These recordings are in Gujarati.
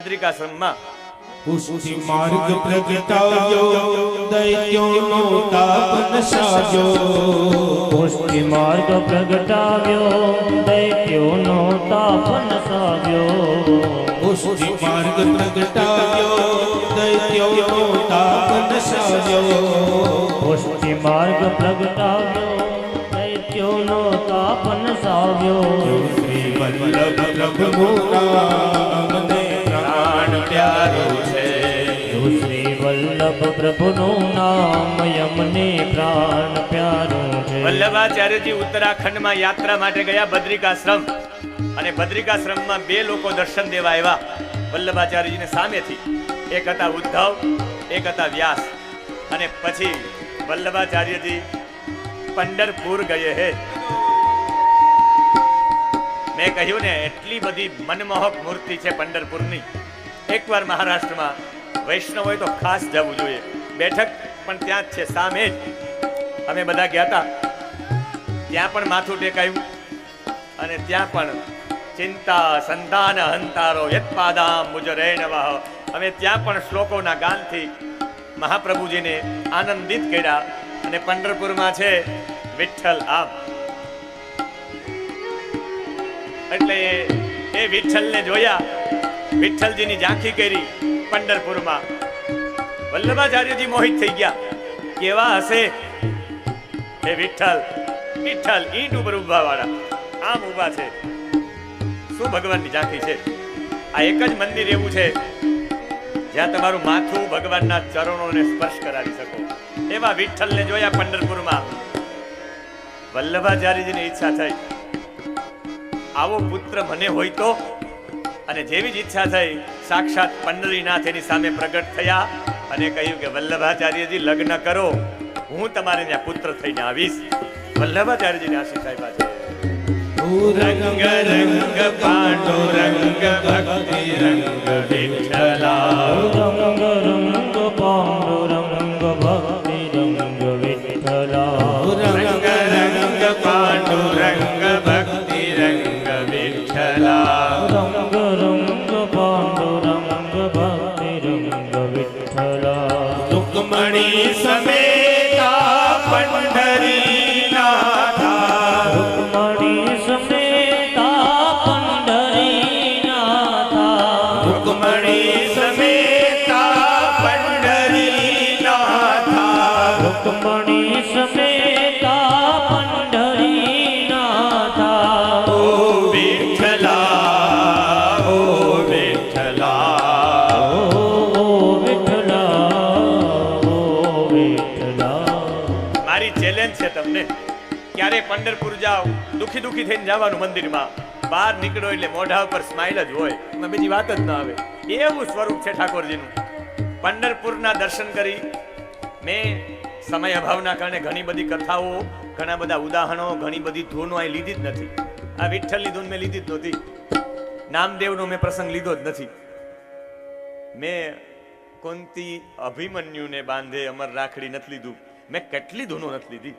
બદ્રિકાશ્રમમાં પુષ્ટિ માર્ગ પ્રગટાવ્યો દૈત્યોનો તાપ નશાવ્યો. પુષ્ટિ માર્ગ પ્રગટાવ્યો દૈત્યોનો તાપ નશાવ્યો. પુષ્ટિ માર્ગ પ્રગટાવ્યો દૈત્યોનો તાપ નશાવ્યો. પુષ્ટિ માર્ગ પ્રગટાવ્યો દૈત્યોનો તાપ નશાવ્યો. શ્રી વલ્લભ પ્રભુનું નામ ને પ્રાણ પ્યારું છે. શ્રી વલ્લભ પ્રભુનું નામ યમને પ્રાણ પ્યારું છે. વલ્લભાચાર્યજી ઉત્તરાખંડમાં યાત્રા માટે ગયા બદ્રિકાશ્રમ, અને બદ્રિકાશ્રમમાં બે લોકો દર્શન દેવા આવ્યા વલ્લભાચાર્યજીને સામેથી. એક હતા ઉદ્ધવ, એક હતા વ્યાસ. અને પછી વલ્લભાચાર્યજી પંઢરપુર ગયે હે. મેં કહ્યું ને, એટલી બધી મનમોહક મૂર્તિ છે પંઢરપુરની. એકવાર મહારાષ્ટ્રમાં વૈષ્ણવ હોય તો ખાસ જવું જોઈએ. બેઠક પણ ત્યાં જ છે, સામે જ. અમે બધા ગયા હતા, ત્યાં પણ માથું ટેકાયું, અને ત્યાં પણ ચિંતા સંધાન હંતારો યત્પાદામ મુજરેણવઃ. અમે ત્યાં પણ શ્લોકોના ગાનથી મહાપ્રભુજીને આનંદિત કર્યા. અને પંઢરપુરમાં છે વિઠ્ઠલ આમ, એટલે એ વિઠ્ઠલને જોયા, વિઠ્ઠલજીની ઝાંખી કરી પંઢરપુરમાં. વલ્લભાચાર્યજી મોહિત થઈ ગયા. કેવા હશે એ વિઠ્ઠલ! વિઠ્ઠલ ઈંટ ઉપર ઉભા વાળા આમ ઉભા છે. શું ભગવાનની ઝાંખી છે! આ એક જ મંદિર એવું છે જ્યાં તમારું માથું ભગવાનના ચરણોને સ્પર્શ કરાવી શકો. એવા વિઠ્ઠલને જોયા પંઢરપુરમાં. વલ્લભાચાર્યજીની ઈચ્છા થઈ, આવો પુત્ર મને હોય તો. અને જેવી જ ઈચ્છા થઈ, સાક્ષાત પંઢરીનાથ એની સામે પ્રગટ થયા અને કહ્યું કે વલ્લભાચાર્યજી લગ્ન કરો, હું તમારે ત્યાં પુત્ર થઈને આવીશ. વલ્લભાચાર્યજીને આશીષ આપ્યા છે. રંગ રંગ પાંડુરંગ ભક્તિ રંગ વિઠ્ઠલા. રંગ રંગ પાંડુરંગ ભક્તિ રંગ વિઠ્ઠલા. રંગ રંગ પાંડુરંગ ભક્તિ રંગ વિઠ્ઠલા. રંગ રંગ પાંડુરંગ ભક્તિ રંગ વિઠ્ઠલા. રૂકમણી સમેતા પંઢરીનાથા. રૂકમણી સમેતા પંઢરીનાથા. રૂકમણી સમેતા પંઢરીનાથા. રૂકમણી સમેતા પંઢરીનાથા. ઓ વિઠ્ઠલા, ઓ વિઠ્ઠલા. ઓ વિઠ્ઠલા, ઓ વિઠ્ઠલા. મારી ચેલેન્જ છે તમને, ક્યારે પંઢરપુર જાઓ, દુખી દુખી થઈને જવાનું મંદિરમાં. બહાર નીકળો એટલે મોઢા ઉપર સ્માઇલ જ હોય, એમાં બીજી વાત જ ના આવે. એવું સ્વરૂપ છે ઠાકોરજીનું. પંઢરપુરના દર્શન કરી મેં સમય અભાવના કારણે ઘણી બધી કથાઓ, ઘણા બધા ઉદાહરણો, ઘણી બધી ધૂનો અહીં લીધી જ નથી. આ વિઠ્ઠલની ધૂન મેં લીધી જ નહોતી. નામદેવનો મેં પ્રસંગ લીધો જ નથી. મેં કુંતી અભિમન્યુને બાંધે અમર રાખડી નથી લીધું. મેં કેટલી ધૂનો નથી લીધી,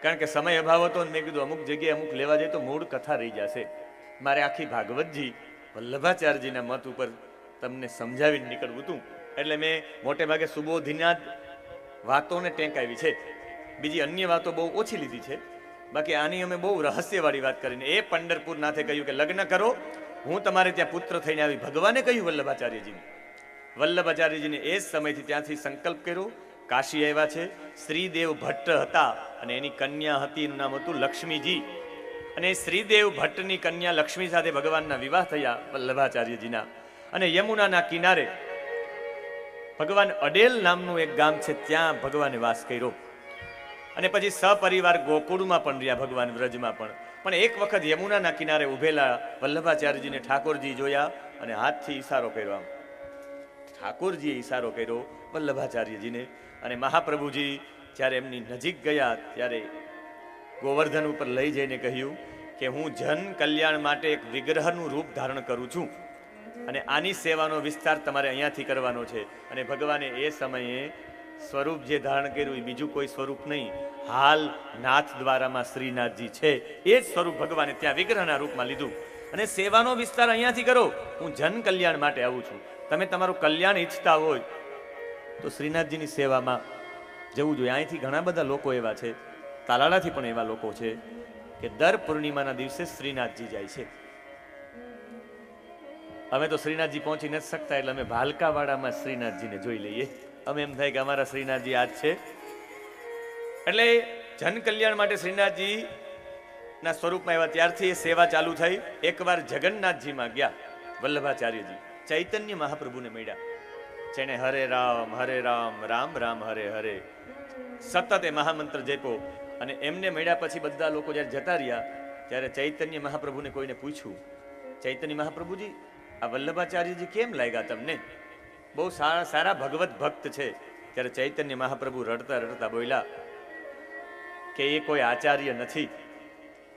કારણ કે સમય અભાવ હતો. મેં કીધું અમુક જગ્યાએ અમુક લેવા જાય તો મૂળ કથા રહી જશે. મારે આખી ભાગવતજી વલ્લભાચાર્યજીના મત ઉપર તમને સમજાવીને નીકળવું હતું. એટલે મેં મોટે ભાગે સુબોધીના વાતોને ટેંકાવી છે. બીજી અન્ય વાતો બહુ ઓછી લીધી છે. બાકી આની અમે બહુ રહસ્યવાળી વાત કરીને, એ પંઢરપુર નાથે કહ્યું કે લગ્ન કરો, હું તમારે ત્યાં પુત્ર થઈને આવી. ભગવાને કહ્યું વલ્લભાચાર્યજીને. વલ્લભાચાર્યજીને એ જ સમયથી ત્યાંથી સંકલ્પ કર્યો. કાશી આવ્યા છે. શ્રીદેવ ભટ્ટ હતા અને એની કન્યા હતી, એનું નામ હતું લક્ષ્મીજી. અને શ્રીદેવ ભટ્ટની કન્યા લક્ષ્મી સાથે ભગવાનના વિવાહ થયા વલ્લભાચાર્યજીના. અને યમુનાના કિનારે ભગવાન અડેલ નામનું એક ગામ છે, ત્યાં ભગવાને વાસ કર્યો. અને પછી સપરિવાર ગોકુળમાં પણ રહ્યા ભગવાન, વ્રજમાં પણ. પણ એક વખત યમુનાના કિનારે ઉભેલા વલ્લભાચાર્યજીને ઠાકોરજી જોયા અને હાથથી ઈશારો કર્યો. આમ ઠાકોરજીએ ઈશારો કર્યો વલ્લભાચાર્યજીને. અને મહાપ્રભુજી જ્યારે એમની નજીક ગયા ત્યારે ગોવર્ધન ઉપર લઈ જઈને કહ્યું કે હું જન કલ્યાણ માટે એક વિગ્રહનું રૂપ ધારણ કરું છું, અને આની સેવાનો વિસ્તાર તમારે અહીંયાથી કરવાનો છે. અને ભગવાને એ સમયે સ્વરૂપ જે ધારણ કર્યું એ બીજું કોઈ સ્વરૂપ નહીં, હાલ નાથ દ્વારામાં શ્રીનાથજી છે એ જ સ્વરૂપ ભગવાને ત્યાં વિગ્રહના રૂપમાં લીધું. અને સેવાનો વિસ્તાર અહીંયાથી કરો. હું જન કલ્યાણ માટે આવું છું. તમે તમારું કલ્યાણ ઈચ્છતા હોય તો શ્રીનાથજીની સેવામાં જવું જોઈએ. અહીંથી ઘણા બધા લોકો એવા છે, તાલાળાથી પણ એવા લોકો છે કે દર પૂર્ણિમાના દિવસે શ્રીનાથજી જાય છે. અમે તો શ્રીનાથજી પહોંચી નથી શકતા એટલે અમે ભાલકાવાડામાં શ્રીનાથજીને જોઈ લઈએ. અમે એમ થાય કે અમારા શ્રીનાથજી આજ છે. એટલે જન કલ્યાણ માટે શ્રીનાથજી ના સ્વરૂપમાં આવ્યા ત્યારથી એ સેવા ચાલુ થઈ. એકવાર જગન્નાથજીમાં ગયા વલ્લભાચાર્યજી, ચૈતન્ય મહાપ્રભુને મળ્યા. જેને હરે રામ રામ રામ હરે હરે સતત એ મહામંત્ર જપ્યો. અને એમને મળ્યા પછી બધા લોકો જ્યારે જતા રહ્યા ત્યારે ચૈતન્ય મહાપ્રભુને કોઈને પૂછ્યું, ચૈતન્ય મહાપ્રભુજી આ વલ્લભાચાર્યજી કેમ લાગ્યા તમને? બહુ સારા ભગવત ભક્ત છે. ત્યારે ચૈતન્ય મહાપ્રભુ રડતા રડતા બોલ્યા કે એ કોઈ આચાર્ય નથી,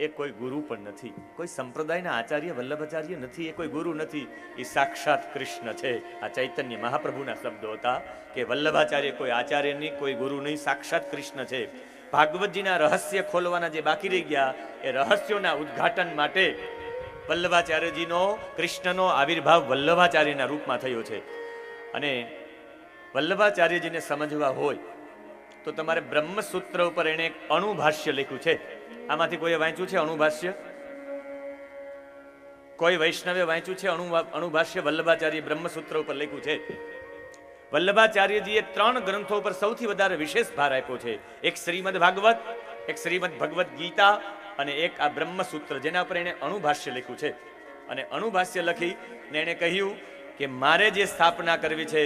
એ કોઈ ગુરુ પણ નથી, કોઈ સંપ્રદાયના આચાર્ય વલ્લભાચાર્ય નથી, એ કોઈ ગુરુ નથી, એ સાક્ષાત કૃષ્ણ છે. આ ચૈતન્ય મહાપ્રભુના શબ્દો હતા કે વલ્લભાચાર્ય કોઈ આચાર્ય નહીં, કોઈ ગુરુ નહીં, સાક્ષાત કૃષ્ણ છે. ભાગવતજીના રહસ્ય ખોલવાના જે બાકી રહી ગયા એ રહસ્યોના ઉદ્ઘાટન માટે વલ્લભાચાર્યજીનો કૃષ્ણનો આવિર્ભાવ વલ્લભાચાર્યના રૂપમાં થયો છે. અને વલ્લભાચાર્યજીને સમજવા હોય તો તમારે બ્રહ્મસૂત્ર ઉપર એને એક અણુભાષ્ય લખ્યું છે. આમાંથી કોઈએ વાંચ્યું છે અણુભાષ્ય? કોઈ વૈષ્ણવે વાંચ્યું છે અણુભાષ્ય? વલ્લભાચાર્ય બ્રહ્મસૂત્ર ઉપર લખ્યું છે. વલ્લભાચાર્યજીએ 3 ગ્રંથો પર સૌથી વધારે વિશેષ ભાર આપ્યો છે. એક શ્રીમદ ભાગવત, એક શ્રીમદ ભગવદ ગીતા અને એક આ બ્રહ્મસૂત્ર, જેના પર એને અણુભાષ્ય લખ્યું છે. અને અણુભાષ્ય લખી ને એને કહ્યું કે મારે જે સ્થાપના કરવી છે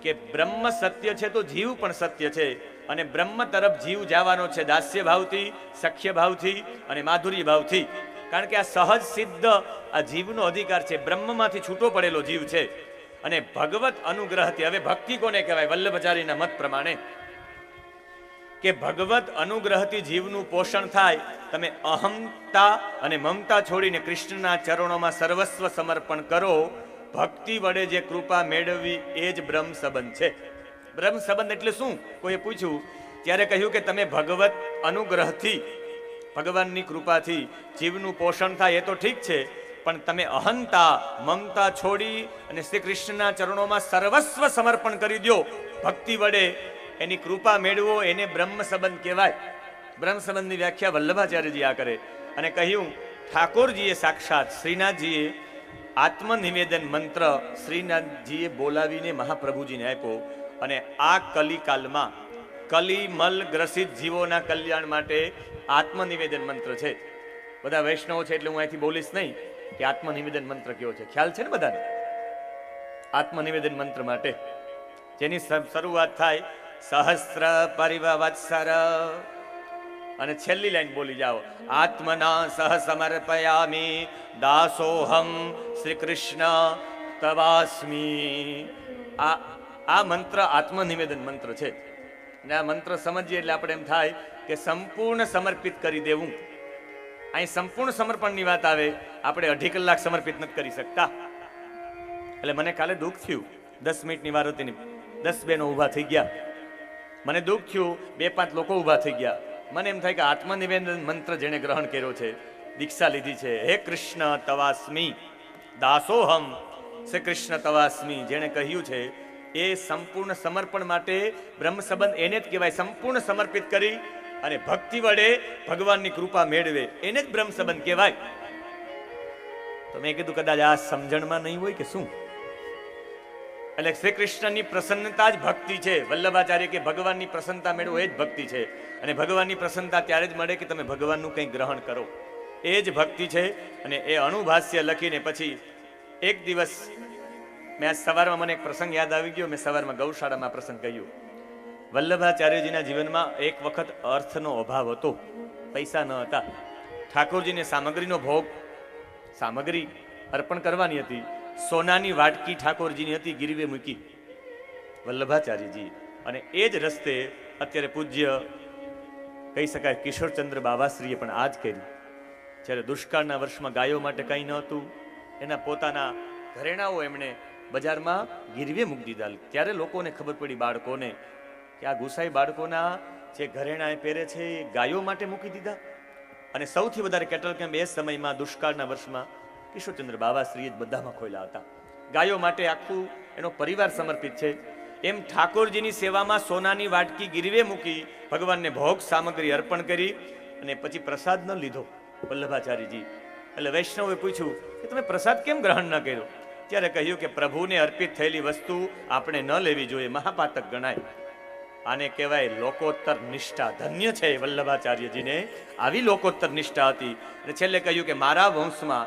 કે બ્રહ્મ સત્ય છે તો જીવ પણ સત્ય છે, અને બ્રહ્મ તરફ જીવ જવાનો છે દાસ્ય ભાવથી, સખ્ય ભાવથી અને માધુર્ય ભાવથી. કારણ કે આ સહજ સિદ્ધ આ જીવનો અધિકાર છે, બ્રહ્મમાંથી છૂટો પડેલો જીવ છે. અને ભગવત અનુગ્રહથી, હવે ભક્તિ કોને કહેવાય? વલ્લભાચાર્યના મત પ્રમાણે કે ભગવત અનુગ્રહથી જીવનું પોષણ થાય. તમે અહમતા અને મમતા છોડીને કૃષ્ણના ચરણોમાં સર્વસ્વ સમર્પણ કરો. ભક્તિ વડે જે કૃપા મેળવવી એ જ બ્રહ્મ સંબંધ છે. બ્રહ્મ સંબંધ એટલે શું? કોઈએ પૂછ્યું ત્યારે કહ્યું કે તમે ભગવત અનુગ્રહથી, ભગવાનની કૃપાથી જીવનું પોષણ થાય એ તો ઠીક છે, પણ તમે અહંતા મમતા છોડી અને શ્રી કૃષ્ણના ચરણોમાં સર્વસ્વ સમર્પણ કરી દો. ભક્તિ વડે એની કૃપા મેળવો, એને બ્રહ્મ સંબંધ કહેવાય. બ્રહ્મ સંબંધની વ્યાખ્યા વલ્લભાચાર્યજી આ કરે અને કહ્યું ઠાકોરજીએ સાક્ષાત શ્રીનાથજીએ આત્મનિવેદન મંત્ર શ્રીનાથજીએ બોલાવીને મહાપ્રભુજીને આપ્યો. અને આ કલિકાલમાં કલિમલ ગ્રસિત જીવોના કલ્યાણ માટે આત્મનિવેદન મંત્ર છે. બધા વૈષ્ણવો છે એટલે હું અહીંથી બોલીશ નહીં કે આત્મનિવેદન મંત્ર કયો છે. ખ્યાલ છે ને બધાને? આત્મનિવેદન મંત્ર માટે જેની શરૂઆત થાય સહસ્ર પરિવત્સર અને છેલ્લી લાઈન બોલી જાઓ આત્મના સહ સમર્પયામિ દાસોહમ શ્રી કૃષ્ણ તવાસ્મી. આ મંત્ર આત્મનિવેદન મંત્ર છે. અને આ મંત્ર સમજીએ એટલે આપણે એમ થાય કે સંપૂર્ણ સમર્પિત કરી દેવું. અહીં સંપૂર્ણ સમર્પણની વાત આવે, આપણે 2.5 કલાક સમર્પિત નથી કરી શકતા. એટલે મને કાલે દુઃખ થયું. 10 મિનિટની વાર હતી, 10 બહેનો ઊભા થઈ ગયા. મને દુઃખ થયું, 2-5 લોકો ઊભા થઈ ગયા. મને એમ થાય કે આત્મનિવેદન મંત્ર જેણે ગ્રહણ કર્યો છે, દીક્ષા લીધી છે, હે કૃષ્ણ તવાસ્મી દાસોહમ, શ્રી કૃષ્ણ તવાસ્મી જેણે કહ્યું છે એ સંપૂર્ણ સમર્પણ માટે બ્રહ્મ સંબંધ એને જ કહેવાય. સંપૂર્ણ સમર્પિત કરી અને ભક્તિ વડે ભગવાનની કૃપા મેળવે એને જ બ્રહ્મ સંબંધ કહેવાય. તો મેં કીધું કદાચ આ સમજણમાં નહીં હોય કે શું? એટલે શ્રી કૃષ્ણની પ્રસન્નતા જ ભક્તિ છે. વલ્લભાચાર્ય કે ભગવાનની પ્રસન્નતા મેળવો એ જ ભક્તિ છે. અને ભગવાનની પ્રસન્નતા ત્યારે જ મળે કે તમે ભગવાનનું કંઈ ગ્રહણ કરો, એ જ ભક્તિ છે. અને એ અણુભાષ્ય લખીને પછી એક દિવસ મેં આજ સવારમાં મને એક પ્રસંગ યાદ આવી ગયો. મેં સવારમાં ગૌશાળામાં પ્રસંગ કહ્યું. વલ્લભાચાર્યજીના જીવનમાં એક વખત અર્થનો અભાવ હતો, પૈસા ન હતા. ઠાકોરજીને સામગ્રીનો ભોગ, સામગ્રી અર્પણ કરવાની હતી. સોનાની વાટકી ઠાકોરજીની હતી, ગીરવે મૂકી વલ્લભાચાર્યજી. અને એ જ રસ્તે અત્યારે પૂજ્ય કહી શકાય કિશોરચંદ્ર બાવાશ્રીએ પણ આ જ કર્યું. જ્યારે દુષ્કાળના વર્ષમાં ગાયો માટે કંઈ ન હતું, એના પોતાના ઘરેણાઓ એમણે બજારમાં ગીરવે મૂકી દીધા. ત્યારે લોકોને ખબર પડી, બાળકોને, કે આ ગુસાઈ બાળકોના જે ઘરેણા પહેરે છે એ ગાયો માટે મૂકી દીધા. અને સૌથી વધારે કેટલ કેમ્પ એ સમયમાં દુષ્કાળના વર્ષમાં કિશોરચંદ્ર બાવાશ્રીએ જ બધામાં ખોયલા હતા. ગાયો માટે આખું એનો પરિવાર સમર્પિત છે. એમ ઠાકોરજીની સેવામાં સોનાની વાટકી ગીરવે મૂકી ભગવાનને ભોગ સામગ્રી અર્પણ કરી અને પછી પ્રસાદ ન લીધો વલ્લભાચાર્યજી. એટલે વૈષ્ણવે પૂછ્યું કે તમે પ્રસાદ કેમ ગ્રહણ ન કર્યો? ત્યારે કહ્યું કે પ્રભુને અર્પિત થયેલી વસ્તુ આપણે ન લેવી જોઈએ, મહાપાતક ગણાય. આને કહેવાય લોકોત્તર નિષ્ઠા. ધન્ય છે વલ્લભાચાર્યજીને આવી લોકોત્તર નિષ્ઠા હતી. અને છેલ્લે કહ્યું કે મારા વંશમાં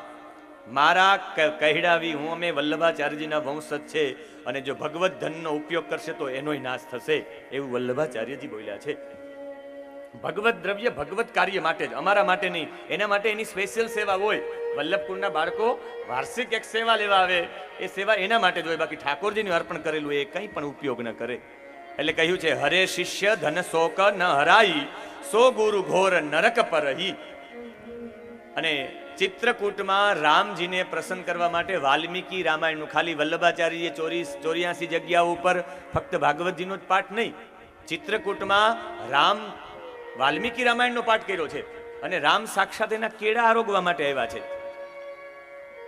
મારા કહેડાવી હું અમે વલ્લભાચાર્યજીના વંશજ છે, અને જો ભગવત ધનનો ઉપયોગ કરશે તો એનોય નાશ થશે, એવું વલ્લભાચાર્યજી બોલ્યા છે. ભગવત દ્રવ્ય ભગવત કાર્ય માટે જ, અમારા માટે નહીં. એના માટે એની સ્પેશિયલ સેવા હોય. વલ્લભકુળના બાળકો વાર્ષિક એક સેવા લેવા આવે, એ સેવા એના માટે જ હોય. બાકી ઠાકોરજીનું અર્પણ કરેલું એ કંઈ પણ ઉપયોગ ન કરે. એટલે કહ્યું છે હરે શિષ્ય ધન શોક ન હરાઈ, સો ગુરુ ઘોર નરક પરહી. અને ચિત્રકૂટમાં રામજીને પ્રસન્ન કરવા માટે વાલ્મીકી રામાયણનું, ખાલી વલ્લભાચાર્યએ 84 જગ્યાઓ ઉપર ફક્ત ભાગવતજીનો જ પાઠ નહીં, ચિત્રકૂટમાં વાલ્મીકી રામાયણનો પાઠ કર્યો છે. અને રામ સાક્ષાત એના કેળા આરોગવા માટે આવ્યા છે.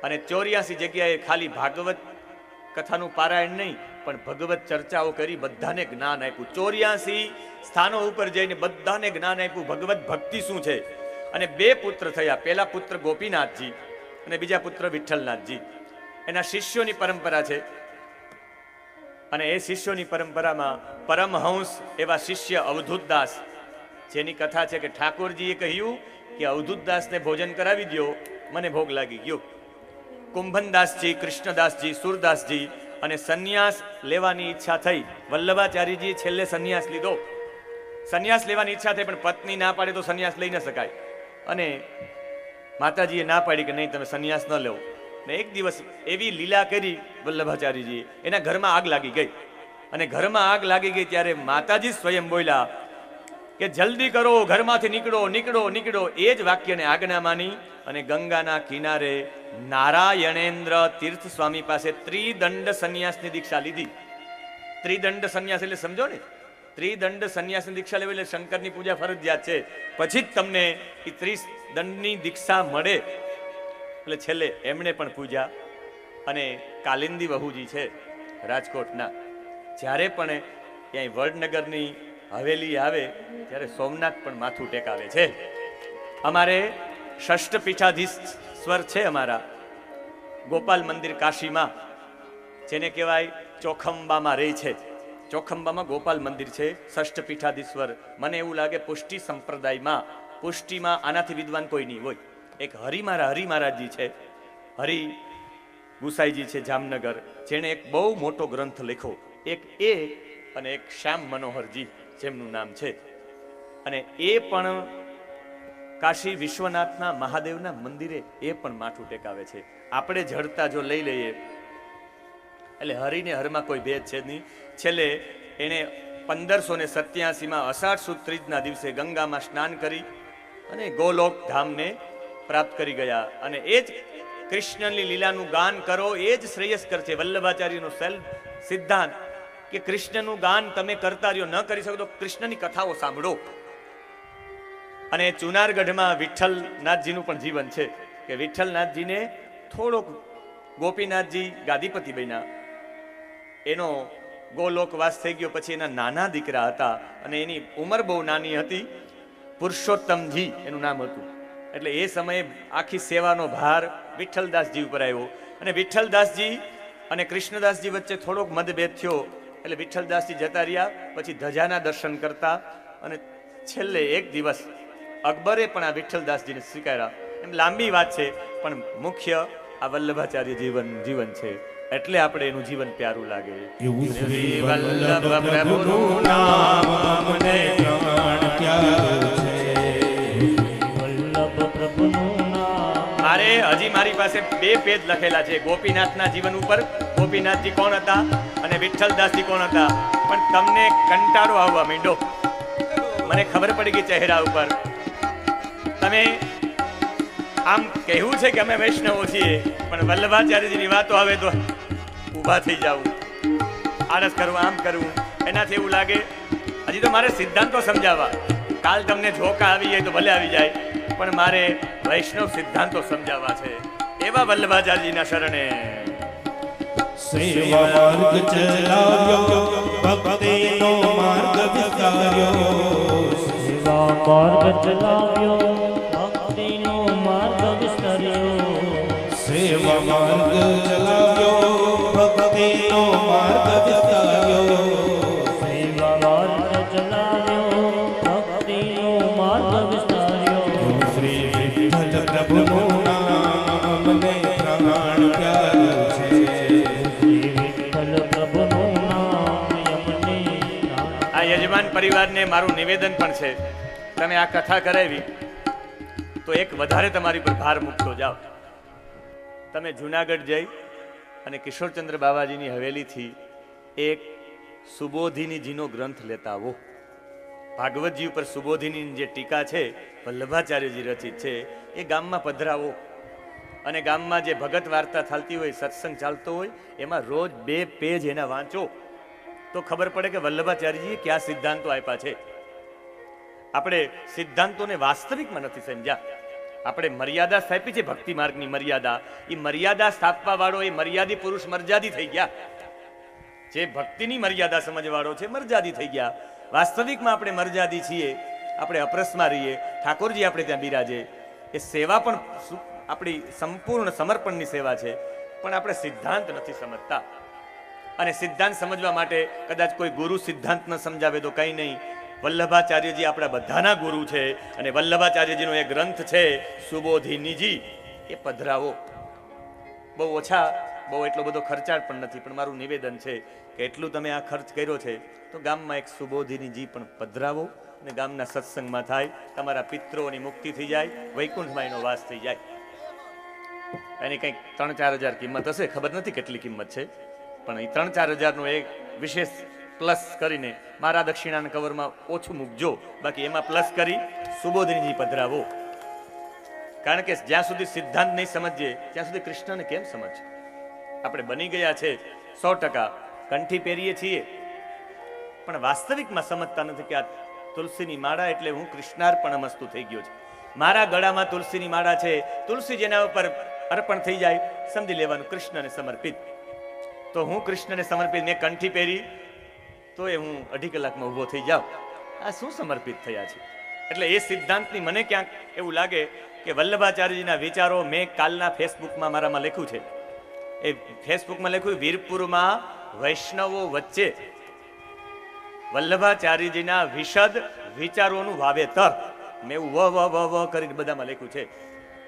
અને 84 જગ્યાએ ખાલી ભાગવત કથાનું પારાયણ નહીં, પણ ભગવત ચર્ચાઓ કરી બધાને જ્ઞાન આપ્યું. 84 સ્થાનો ઉપર જઈને બધાને જ્ઞાન આપ્યું ભગવત ભક્તિ શું છે. અને 2 પુત્ર થયા. પહેલા પુત્ર ગોપીનાથજી અને બીજા પુત્ર વિઠ્ઠલનાથજી. એના શિષ્યોની પરંપરા છે. અને એ શિષ્યોની પરંપરામાં પરમહંસ એવા શિષ્ય અવધૂતદાસ, જેની કથા છે કે ઠાકોરજીએ કહ્યું કે અવધૂતદાસને ભોજન કરાવી દો, મને ભોગ લાગી ગયો. કુંભનદાસજી, કૃષ્ણદાસજી, સુરદાસજી, અને સંન્યાસ લેવાની ઈચ્છા થઈ. વલ્લભાચાર્યજીએ છેલ્લે સંન્યાસ લીધો. સંન્યાસ લેવાની ઈચ્છા થઈ, પણ પત્ની ના પાડે તો સંન્યાસ લઈ ન શકાય. અને માતાજીએ ના પાડી કે નહીં, તમે સંન્યાસ ન લેવો. ને એક દિવસ એવી લીલા કરી વલ્લભાચાર્યજીએ, એના ઘરમાં આગ લાગી ગઈ. અને ઘરમાં આગ લાગી ગઈ ત્યારે માતાજી સ્વયં બોલ્યા કે જલ્દી કરો, ઘરમાંથી નીકળો, નીકળો, નીકળો. એ જ વાક્યને આજ્ઞા માની અને ગંગાના કિનારે નારાયણેન્દ્ર તીર્થ સ્વામી પાસે ત્રિદંડ સંન્યાસની દીક્ષા લીધી. ત્રિદંડ સંન્યાસ એટલે સમજો ને, ત્રિદંડ સંન્યાસની દીક્ષા લેવી એટલે શંકરની પૂજા ફરજિયાત છે, પછી જ તમને એ ત્રિદંડની દીક્ષા મળે. એટલે છેલ્લે એમણે પણ પૂજા. અને કાલિંદી વહુજી છે રાજકોટના, જ્યારે પણ ત્યાં વડનગરની હવેલી આવે ત્યારે સોમનાથ પણ માથું ટેકાવે છે. અમારે ષષ્ઠ પીઠાધીશ્વર છે અમારા ગોપાલ મંદિર કાશીમાં, જેને કહેવાય ચોખંબામાં રહે છે. ચોખંબામાં ગોપાલ મંદિર છે, ષષ્ઠ પીઠાધીશ્વર. મને એવું લાગે પુષ્ટિ સંપ્રદાયમાં, પુષ્ટિમાં આનાથી વિદ્વાન કોઈ નહીં હોય. એક હરિ મહારાજજી છે, હરિ ગુસાઈજી છે જામનગર, જેણે એક બહુ મોટો ગ્રંથ લખ્યો. એક એ અને એક શ્યામ મનોહરજી જેમનું નામ છે. અને એ પણ કાશી વિશ્વનાથના મહાદેવના મંદિરે એ પણ માથું ટેકાવે છે. આપણે જડતા જો લઈ લઈએ એટલે હરિને હરમાં કોઈ ભેદ છે નહીં. છેલ્લે એણે 1587માં અષાઢ સુદ ત્રીજના દિવસે ગંગામાં સ્નાન કરી અને ગોલોક ધામને પ્રાપ્ત કરી ગયા. અને એ જ કૃષ્ણની લીલાનું ગાન કરો, એ જ શ્રેયસ્કર છે. વલ્લભાચાર્યનો સિદ્ધાંત કે કૃષ્ણનું ગાન તમે કરતા રહ્યો, ન કરી શકો તો કૃષ્ણની કથાઓ સાંભળો. અને ચુનારગઢમાં વિઠ્ઠલનાથજીનું પણ જીવન છે કે વિઠ્ઠલનાથજીને થોડોક ગોપીનાથજી ગાદીપતિ બન્યા, એનો ગોલોકવાસ થઈ ગયો. પછી એના નાના દીકરા હતા અને એની ઉંમર બહુ નાની હતી, પુરુષોત્તમજી એનું નામ હતું. એટલે એ સમયે આખી સેવાનો ભાર વિઠ્ઠલદાસજી ઉપર આવ્યો. અને વિઠ્ઠલદાસજી અને કૃષ્ણદાસજી વચ્ચે થોડોક મતભેદ થયો. એટલે વિઠ્ઠલદાસજી જતા રહ્યા, પછી ધજાના દર્શન કરતા. અને છેલ્લે એક દિવસ અકબરે પણ આ વિઠ્ઠલદાસજીને સ્વીકાર્યા. એમ લાંબી વાત છે, પણ મુખ્ય આ વલ્લભાચાર્ય જીવન છે, એટલે આપણે એનું જીવન પ્યારું લાગે. શ્રી વલ્લભ પ્રભુનું નામ અમને પ્રમાણ પ્યારું છે. વલ્લભ પ્રભુનું નામ. મારે હજી મારી પાસે 2 પેજ લખેલા છે ગોપીનાથના જીવન ઉપર. ગોપીનાથજી કોણ હતા અને વિઠ્ઠલદાસજી કોણ હતા. પણ તમને કંટાળો આવવા માંડ્યો, મને ખબર પડી ગઈ ચહેરા ઉપર. તમે આમ કહેવું છે કે અમે વૈષ્ણવો છીએ, પણ વલ્લભાચાર્યજીની વાતો આવે તો ઊભા થઈ જાવું, આળસ કરવું, આમ કરવું. એનાથી એવું લાગે હજી તો મારે સિદ્ધાંતો સમજાવવા. કાલ તમને ઝોકા આવી જાય તો ભલે આવી જાય, પણ મારે વૈષ્ણવ સિદ્ધાંતો સમજાવવા છે. એવા વલ્લભાચાર્યજીના શરણે સેવા માર્ગ ચલાવ્યો ભક્તિનો માર્ગ વિસ્તાર્યો સેવા માર્ગ ચલાવ્યો ભક્તિનો માર્ગ વિસ્તર્યો સેવા માર્ગ ચલાવ્યો ભક્તિનો માર્ગ વિસ્તાર્યો સેવા માર્ગ ચલાવ્યો ભક્તિનો માર્ગ વિસ્તર્યો શ્રી વિઠ્ઠલ પ્રભુનું નામ મને પ્રાણ પ્યારું છે શ્રી વિઠ્ઠલ પ્રભુનું નામ યમને પ્રાણ. આ યજમાન પરિવારને મારું નિવેદન પણ છે, તમે આ કથા કરાવી તો એક વધારે તમારી પર ભાર મૂકતો જાઓ. તમે જુનાગઢ જઈ અને કિશોરચંદ્ર બાવાજીની હવેલીથી એક સુબોધિનીજીનો ગ્રંથ લેતા આવો. ભાગવતજી ઉપર સુબોધિની જે ટીકા છે વલ્લભાચાર્યજી રચિત છે એ ગામમાં પધરાવો અને ગામમાં જે ભગત વાર્તા ચાલતી હોય, સત્સંગ ચાલતો હોય, એમાં રોજ 2 પેજ એના વાંચો તો ખબર પડે કે વલ્લભાચાર્યજીએ કયા સિદ્ધાંતો આપ્યા છે. આપણે સિદ્ધાંતોને વાસ્તવિકમાં નથી સમજ્યા. આપણે મર્યાદા સ્થાપી છે, ભક્તિ માર્ગની મર્યાદા. એ મર્યાદા સ્થાપવા વાળો એ મર્યાદી પુરુષ મર્યાદી થઈ ગયા. જે ભક્તિની મર્યાદા સમજવાળો છે મર્યાદી થઈ ગયા. વાસ્તવિકમાં આપણે મર્યાદી છીએ. આપણે અપ્રસમાં રહીએ, ઠાકોરજી આપણે ત્યાં બિરાજે. એ સેવા પણ આપણી સંપૂર્ણ સમર્પણની સેવા છે, પણ આપણે સિદ્ધાંત નથી સમજતા. અને સિદ્ધાંત સમજવા માટે કદાચ કોઈ ગુરુ સિદ્ધાંત ન સમજાવે તો કંઈ નહીં. વલ્લભાચાર્યજી આપણા બધાના ગુરુ છે અને વલ્લભાચાર્યજીનો એ ગ્રંથ છે સુબોધિનીજી, એ પધરાવો. બહુ ઓછા, બહુ એટલો બધો ખર્ચાળ પણ નથી, પણ મારું નિવેદન છે કે એટલું તમે આ ખર્ચ કર્યો છે તો ગામમાં એક સુબોધિનીજી પણ પધરાવો અને ગામના સત્સંગમાં થાય. તમારા પિત્રોની મુક્તિ થઈ જાય, વૈકુંઠમાં એનો વાસ થઈ જાય. એની કંઈક 3-4 હજાર કિંમત હશે, ખબર નથી કેટલી કિંમત છે, પણ એ 3-4 હજારનો એક વિશેષ પ્લસ કરીને મારા દક્ષિણાના કવરમાં ઓછું મૂકજો, બાકી એમાં પ્લસ કરી સુબોધિનીજી પધરાવો. કારણ કે જ્યાં સુધી સિદ્ધાંત નહીં સમજીએ ત્યાં સુધી કૃષ્ણને કેમ સમજ? આપણે બની ગયા છે 100%, કંઠી પહેરીએ છીએ પણ વાસ્તવિકમાં સમજતા નથી કે આ તુલસીની માળા એટલે હું કૃષ્ણાર્પણમસ્તુ થઈ ગયો છે. મારા ગળામાં તુલસીની માળા છે, તુલસી જેના ઉપર અર્પણ થઈ જાય સમજી લેવાનું કૃષ્ણને સમર્પિત. તો હું કૃષ્ણને સમર્પિત, મેં કંઠી પહેરી તો એ હું 2.5 કલાકમાં ઊભો થઈ જાઉં. આ શું સમર્પિત થયા છે? એટલે એ સિદ્ધાંતની મને ક્યાંક એવું લાગે કે વલ્લભાચાર્યજીના વિચારો મેં કાલના ફેસબુકમાં મારામાં લખ્યું છે. એ ફેસબુકમાં લખ્યું વીરપુરમાં વૈષ્ણવો વચ્ચે વલ્લભાચાર્યજીના વિશદ વિચારોનું વાવેતર. મેં એવું વ કરીને બધામાં લખ્યું છે.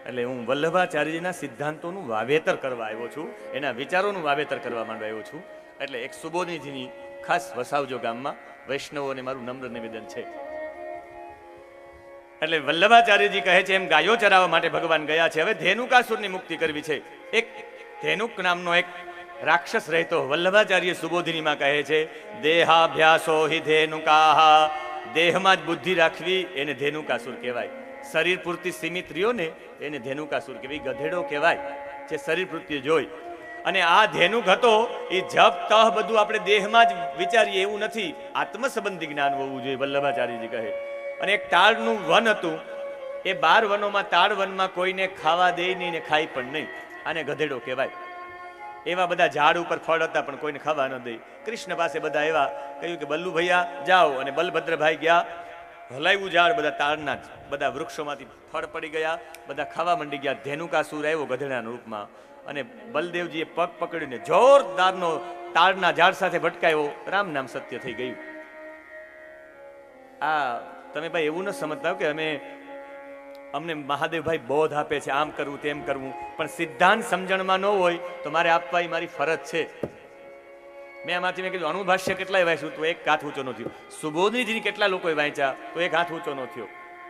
એટલે હું વલ્લભાચાર્યજીના સિદ્ધાંતોનું વાવેતર કરવા આવ્યો છું, એના વિચારોનું વાવેતર કરવા માંડવા આવ્યો છું. એટલે એક સુબોધિનીજીની ખાસ વસાવજો ગામમાં, વૈષ્ણવોને મારું નમ્ર નિવેદન છે. એટલે વલ્લભાચાર્યજી કહે છે એમ ગાયો ચરાવવા માટે ભગવાન ગયા છે. હવે ધેનુકાસુરની મુક્તિ કરવી છે. એક ધેનુક નામનો એક રાક્ષસ રહેતો. વલ્લભાચાર્ય સુબોધિનીમાં કહે છે દેહાભ્યાસો હિ ધેનુકાહ, દેહમાં જ બુદ્ધિ રાખવી એને ધેનુકાસુર કહેવાય. શરીર પૂરતી સીમિત રહ્યો ને એને ધેનુકાસુર કહેવાય, ગધેડો કહેવાય જે શરીર પૂરતી જોઈ. અને આ ધેનુક હતો એ જપ તહ બધું આપણે દેહમાં જ વિચારીએ એવું નથી, આત્મ સંબંધી જ્ઞાન હોવું જોઈએ વલ્લભાચાર્યજી કહે. અને એક તાડનું વન હતું, એ 12 વનોમાં તાડ વનમાં કોઈને ખાવા દે નહીં ને ખાય પણ નહીં, આને ગધેડો કહેવાય. એવા બધા ઝાડ ઉપર ફળ હતા પણ કોઈને ખાવા ન દે. કૃષ્ણ પાસે બધા એવા કહ્યું કે બલ્લુ ભૈયા જાઓ, અને બલભદ્રભાઈ ગયા, હલાવ્યું ઝાડ, બધા તાડના જ બધા વૃક્ષોમાંથી ફળ પડી ગયા, બધા ખાવા માંડી ગયા. ધેનુકાસુર આવ્યો ગધેડાના રૂપમાં અને બલદેવજીએ પગ પકડીને જોરદારનો તાડના ઝાડ સાથે ભટકાયો. રામ નામ સત્ય થઈ ગયું. આ તમે ભાઈ એવું ન સમજતા કે અમને મહાદેવભાઈ બોધ આપે છે આમ કરવું તેમ કરવું, પણ સિદ્ધાંત સમજણમાં ન હોય તો મારે આપવા એ મારી ફરજ છે. મેં આમાંથી મેં કીધું અનુભાષ્ય કેટલાય વાંચ્યું તો એક હાથ ઊંચો ન થયો. સુબોધિનીજી કેટલા લોકોએ વાંચ્યા તો એક હાથ ઊંચો ન થયો.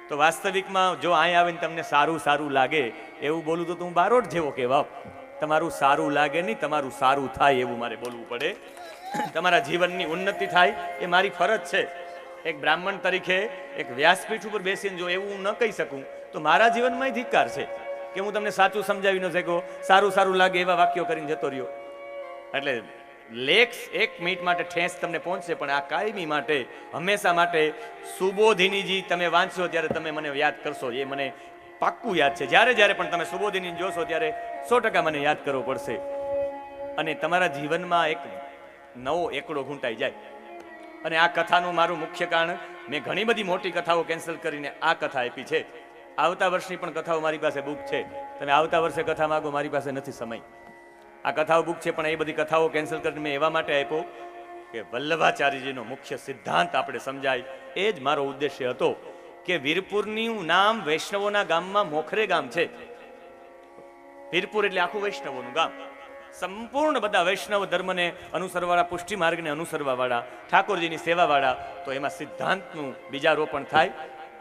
તો વાસ્તવિકમાં જો અહીં આવીને તમને સારું લાગે એવું બોલું તો હું બારોટ જેવો કહેવાવ. તમારું સારું લાગે નહીં, તમારું સારું થાય એવું મારે બોલવું પડે. તમારા જીવનની ઉન્નતિ થાય એ મારી ફરજ છે. એક બ્રાહ્મણ તરીકે એક વ્યાસપીઠ ઉપર બેસીને જો એવું ન કહી શકું તો મારા જીવનમાં ધિક્કાર છે કે હું તમને સાચું સમજાવી ન શક્યો, સારું લાગે એવા વાક્યો કરીને જતો રહ્યો. એટલે લેખ 1 મિનિટ માટે ઠેસ તમને પહોંચશે, પણ આ કાયમી માટે, હંમેશા માટે સુબોધિનીજી તમે વાંચશો ત્યારે તમે મને યાદ કરશો. એ મને પાક્કું યાદ છે. જ્યારે પણ તમે સુબોધિની જોશો ત્યારે 100% મને યાદ કરવો પડશે. અને તમારા જીવનમાં એક નવો એકડો ઘૂંટાઈ જાય. અને આ કથાનું મારું મુખ્ય કારણ, મેં ઘણી બધી મોટી કથાઓ કેન્સલ કરીને આ કથા આપી છે. આવતા વર્ષની પણ કથાઓ મારી પાસે બુક છે. તમે આવતા વર્ષે કથા માગો, મારી પાસે નથી સમય. આ કથાઓ બુક છે, પણ એ બધી કથાઓ કેન્સલ કરીને મેં એવા માટે આપ્યો કે વલ્લભાચાર્યજીનો મુખ્ય સિદ્ધાંત આપણે સમજાય. એ જ મારો ઉદ્દેશ્ય હતો કે વીરપુરનું નામ વૈષ્ણવોના ગામમાં મોખરે ગામ છે. વીરપુર એટલે આખું વૈષ્ણવોનું ગામ. સંપૂર્ણ બધા વૈષ્ણવ ધર્મને અનુસરવાળા, પુષ્ટિ માર્ગને અનુસરવાવાળા, ઠાકોરજીની સેવાવાળા. તો એમાં સિદ્ધાંતનું બીજારોપણ થાય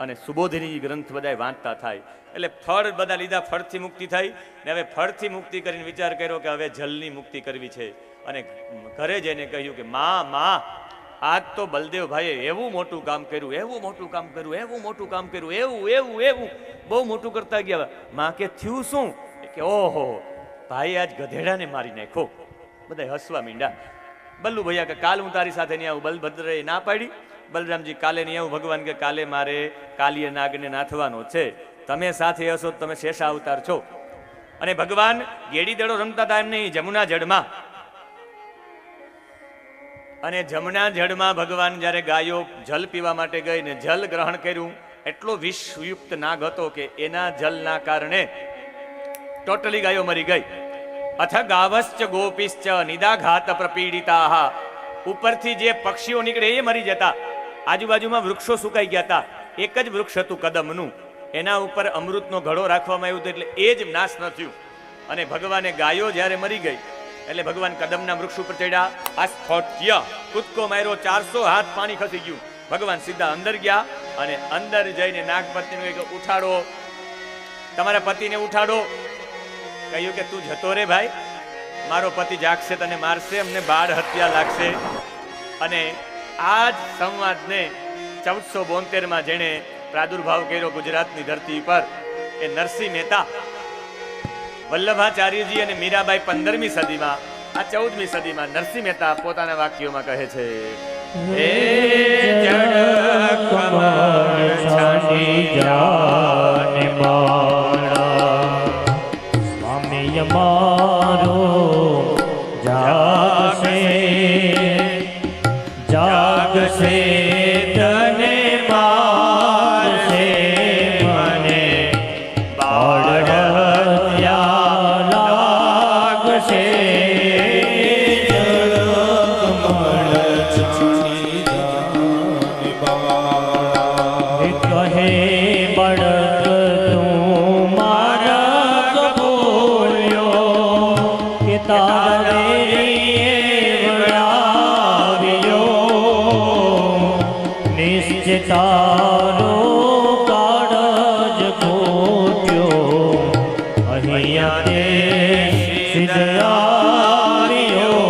અને સુબોધિની ગ્રંથ બધા વાંચતા થાય. એટલે ફળ બધા લીધા, ફળથી મુક્તિ થઈ. ને હવે ફળથી મુક્તિ કરીને વિચાર કર્યો કે હવે જલની મુક્તિ કરવી છે. અને ઘરે જઈને કહ્યું કે માં, આજ તો બલદેવભાઈએ એવું મોટું કામ કર્યું, એવું મોટું કામ કર્યું, એવું મોટું કામ કર્યું, એવું બહુ મોટું કરતા ગયા. માં કે થયું શું? કે ઓહો ભાઈ, આજ ગધેડાને મારી નાખો. બધા હસવા માંડ્યા. બલ્લુ ભૈયા કે કાલ હું તારી સાથે નહીં આવું. બલભદ્રએ ના પાડી. બલરામજી કાલે નહીં આવું. ભગવાન કે કાલે મારે કાલિય નાગને નાથવાનો છે. તમે સાથે હશો, તમે શેષા અવતાર છો. અને ભગવાન ગેડી દડો રમતા હતા એમ નહીં, જમુના જળમાં. અને જમના જળમાં ભગવાન જ્યારે ગાયો જલ પીવા માટે ગઈ ને જલ ગ્રહણ કર્યું, એટલો વિષયુક્ત નાગ હતો કે એના જલના કારણે ટોટલી ગાયો મરી ગઈ. અથ ગાવશ્ચ ગોપીશ્ચ નિદાઘાત પ્રપીડિતાઃ. ઉપરથી જે પક્ષીઓ નીકળે એ મરી જતા. આજુબાજુમાં વૃક્ષો સુકાઈ ગયા હતા. એક જ વૃક્ષ હતું કદમનું, એના ઉપર અમૃતનો ઘડો રાખવામાં આવ્યો હતો, એટલે એ જ નાશ ન થયું. અને ભગવાને ગાયો જ્યારે મરી ગઈ એટલે ભગવાન કદમના વૃક્ષ ઉપર ચડ્યા. આ સ્ફોટ્ય કૂદકો માર્યો, 400 હાથ પાણી ખસી ગયું. ભગવાન સીધા અંદર ગયા અને અંદર જઈને નાગપતિને કહ્યું કે ઉઠાડો, તમારા પતિને ઉઠાડો. કહ્યું કે તું જતો રે ભાઈ, મારો પતિ જાગશે, તને મારશે, અમને બાળ હત્યા લાગશે. અને આ જ સંવાદને 1472 જેણે પ્રાદુર્ભાવ કર્યો ગુજરાતની ધરતી પર, એ નરસિંહ મહેતા, વલ્લભાચાર્યજી અને મીરાબાઈ 15મી સદીમાં, આ 14મી સદીમાં નરસિંહ મહેતા પોતાના વાક્યોમાં કહે છે, હે જડ કમળ છાંડી જાને મારા, સ્વામી અમારો જાગશે જાગશે તને મારશે, મને બાળ હત્યા લાગશે. કહે બળદ તું માર્ગ ભૂલ્યો, કે તારે વળાવ્યો, નિશ્ચય તારો કાળજ ખોટ્યો, અહીંયા તે સિદ્ધ આવ્યો.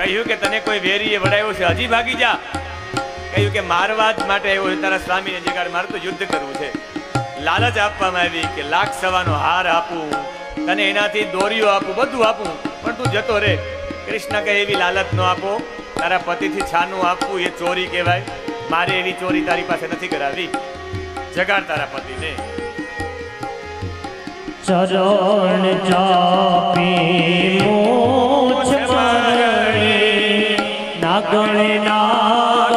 કહ્યું કે તને કોઈ વેરીએ વડાયો છે, હજી ભાગી જા. કહ્યું કે મારવા જ માટે આવ્યો છે તારા સ્વામીને જગાડ, મારે તો યુદ્ધ કરવું છે. લાલચ આપવામાં આવી કે 1,00,000 હાર આપું તને, એનાથી દોરીઓ આપું, બધું આપું, પણ તું જતો રે. કૃષ્ણ કહે એવી લાલચ ન આપો, તારા પતિથી છાનું આપવું એ ચોરી કહેવાય. મારે એવી ચોરી તારી પાસે નથી કરાવી. જગાડ તારા પતિને. ચરણ ચાપી મૂછ મરણી, નાગણે નાગ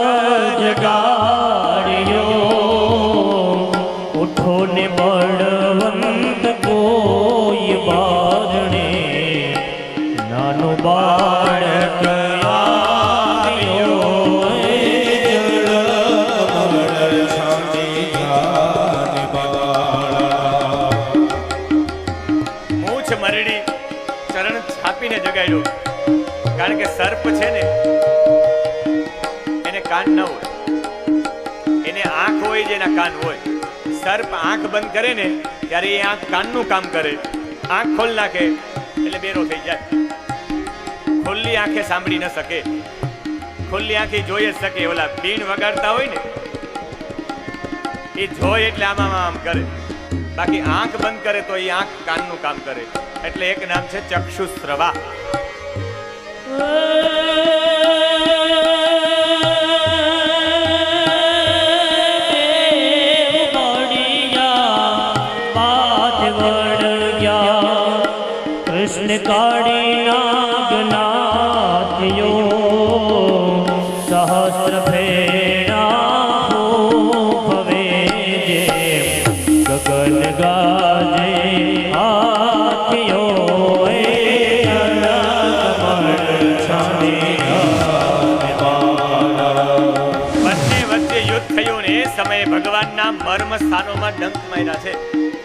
જગાડ્યો, ઉઠો ને બળવંત કોઈ બારણે, નાનું બાળક આવ્યો. મૂછ મરડી ચરણ છાપીને જગાડ્યો. કારણ કે સર્પ છે ને, એને કાન ન હોય, એને આંખ હોય જેના કાન હોય. સર્પ આંખ બંધ કરે ને ત્યારે એ આંખ કાનનું કામ કરે. આંખ ખોલ નાખે એટલે બેરો થઈ જાય. ખુલ્લી આંખે સાંભળી ન શકે, ખુલ્લી આંખે જોઈ જ શકે. ઓલા બીણ વગાડતા હોય ને, એ જોય એટલે આમાં આમ કરે, બાકી આંખ બંધ કરે તો એ આંખ કાનનું કામ કરે. એટલે એક નામ છે ચક્ષુશ્રવા. કૃષ્ણ કાળી નાગનાથયો સહસ્ર ફેરા ભવે જે ગગન ગાજે હાથયો બંને વચ્ચે યુદ્ધ થયું ને એ સમયે ભગવાનના મર્મ સ્થાનોમાં ડંક માર્યા છે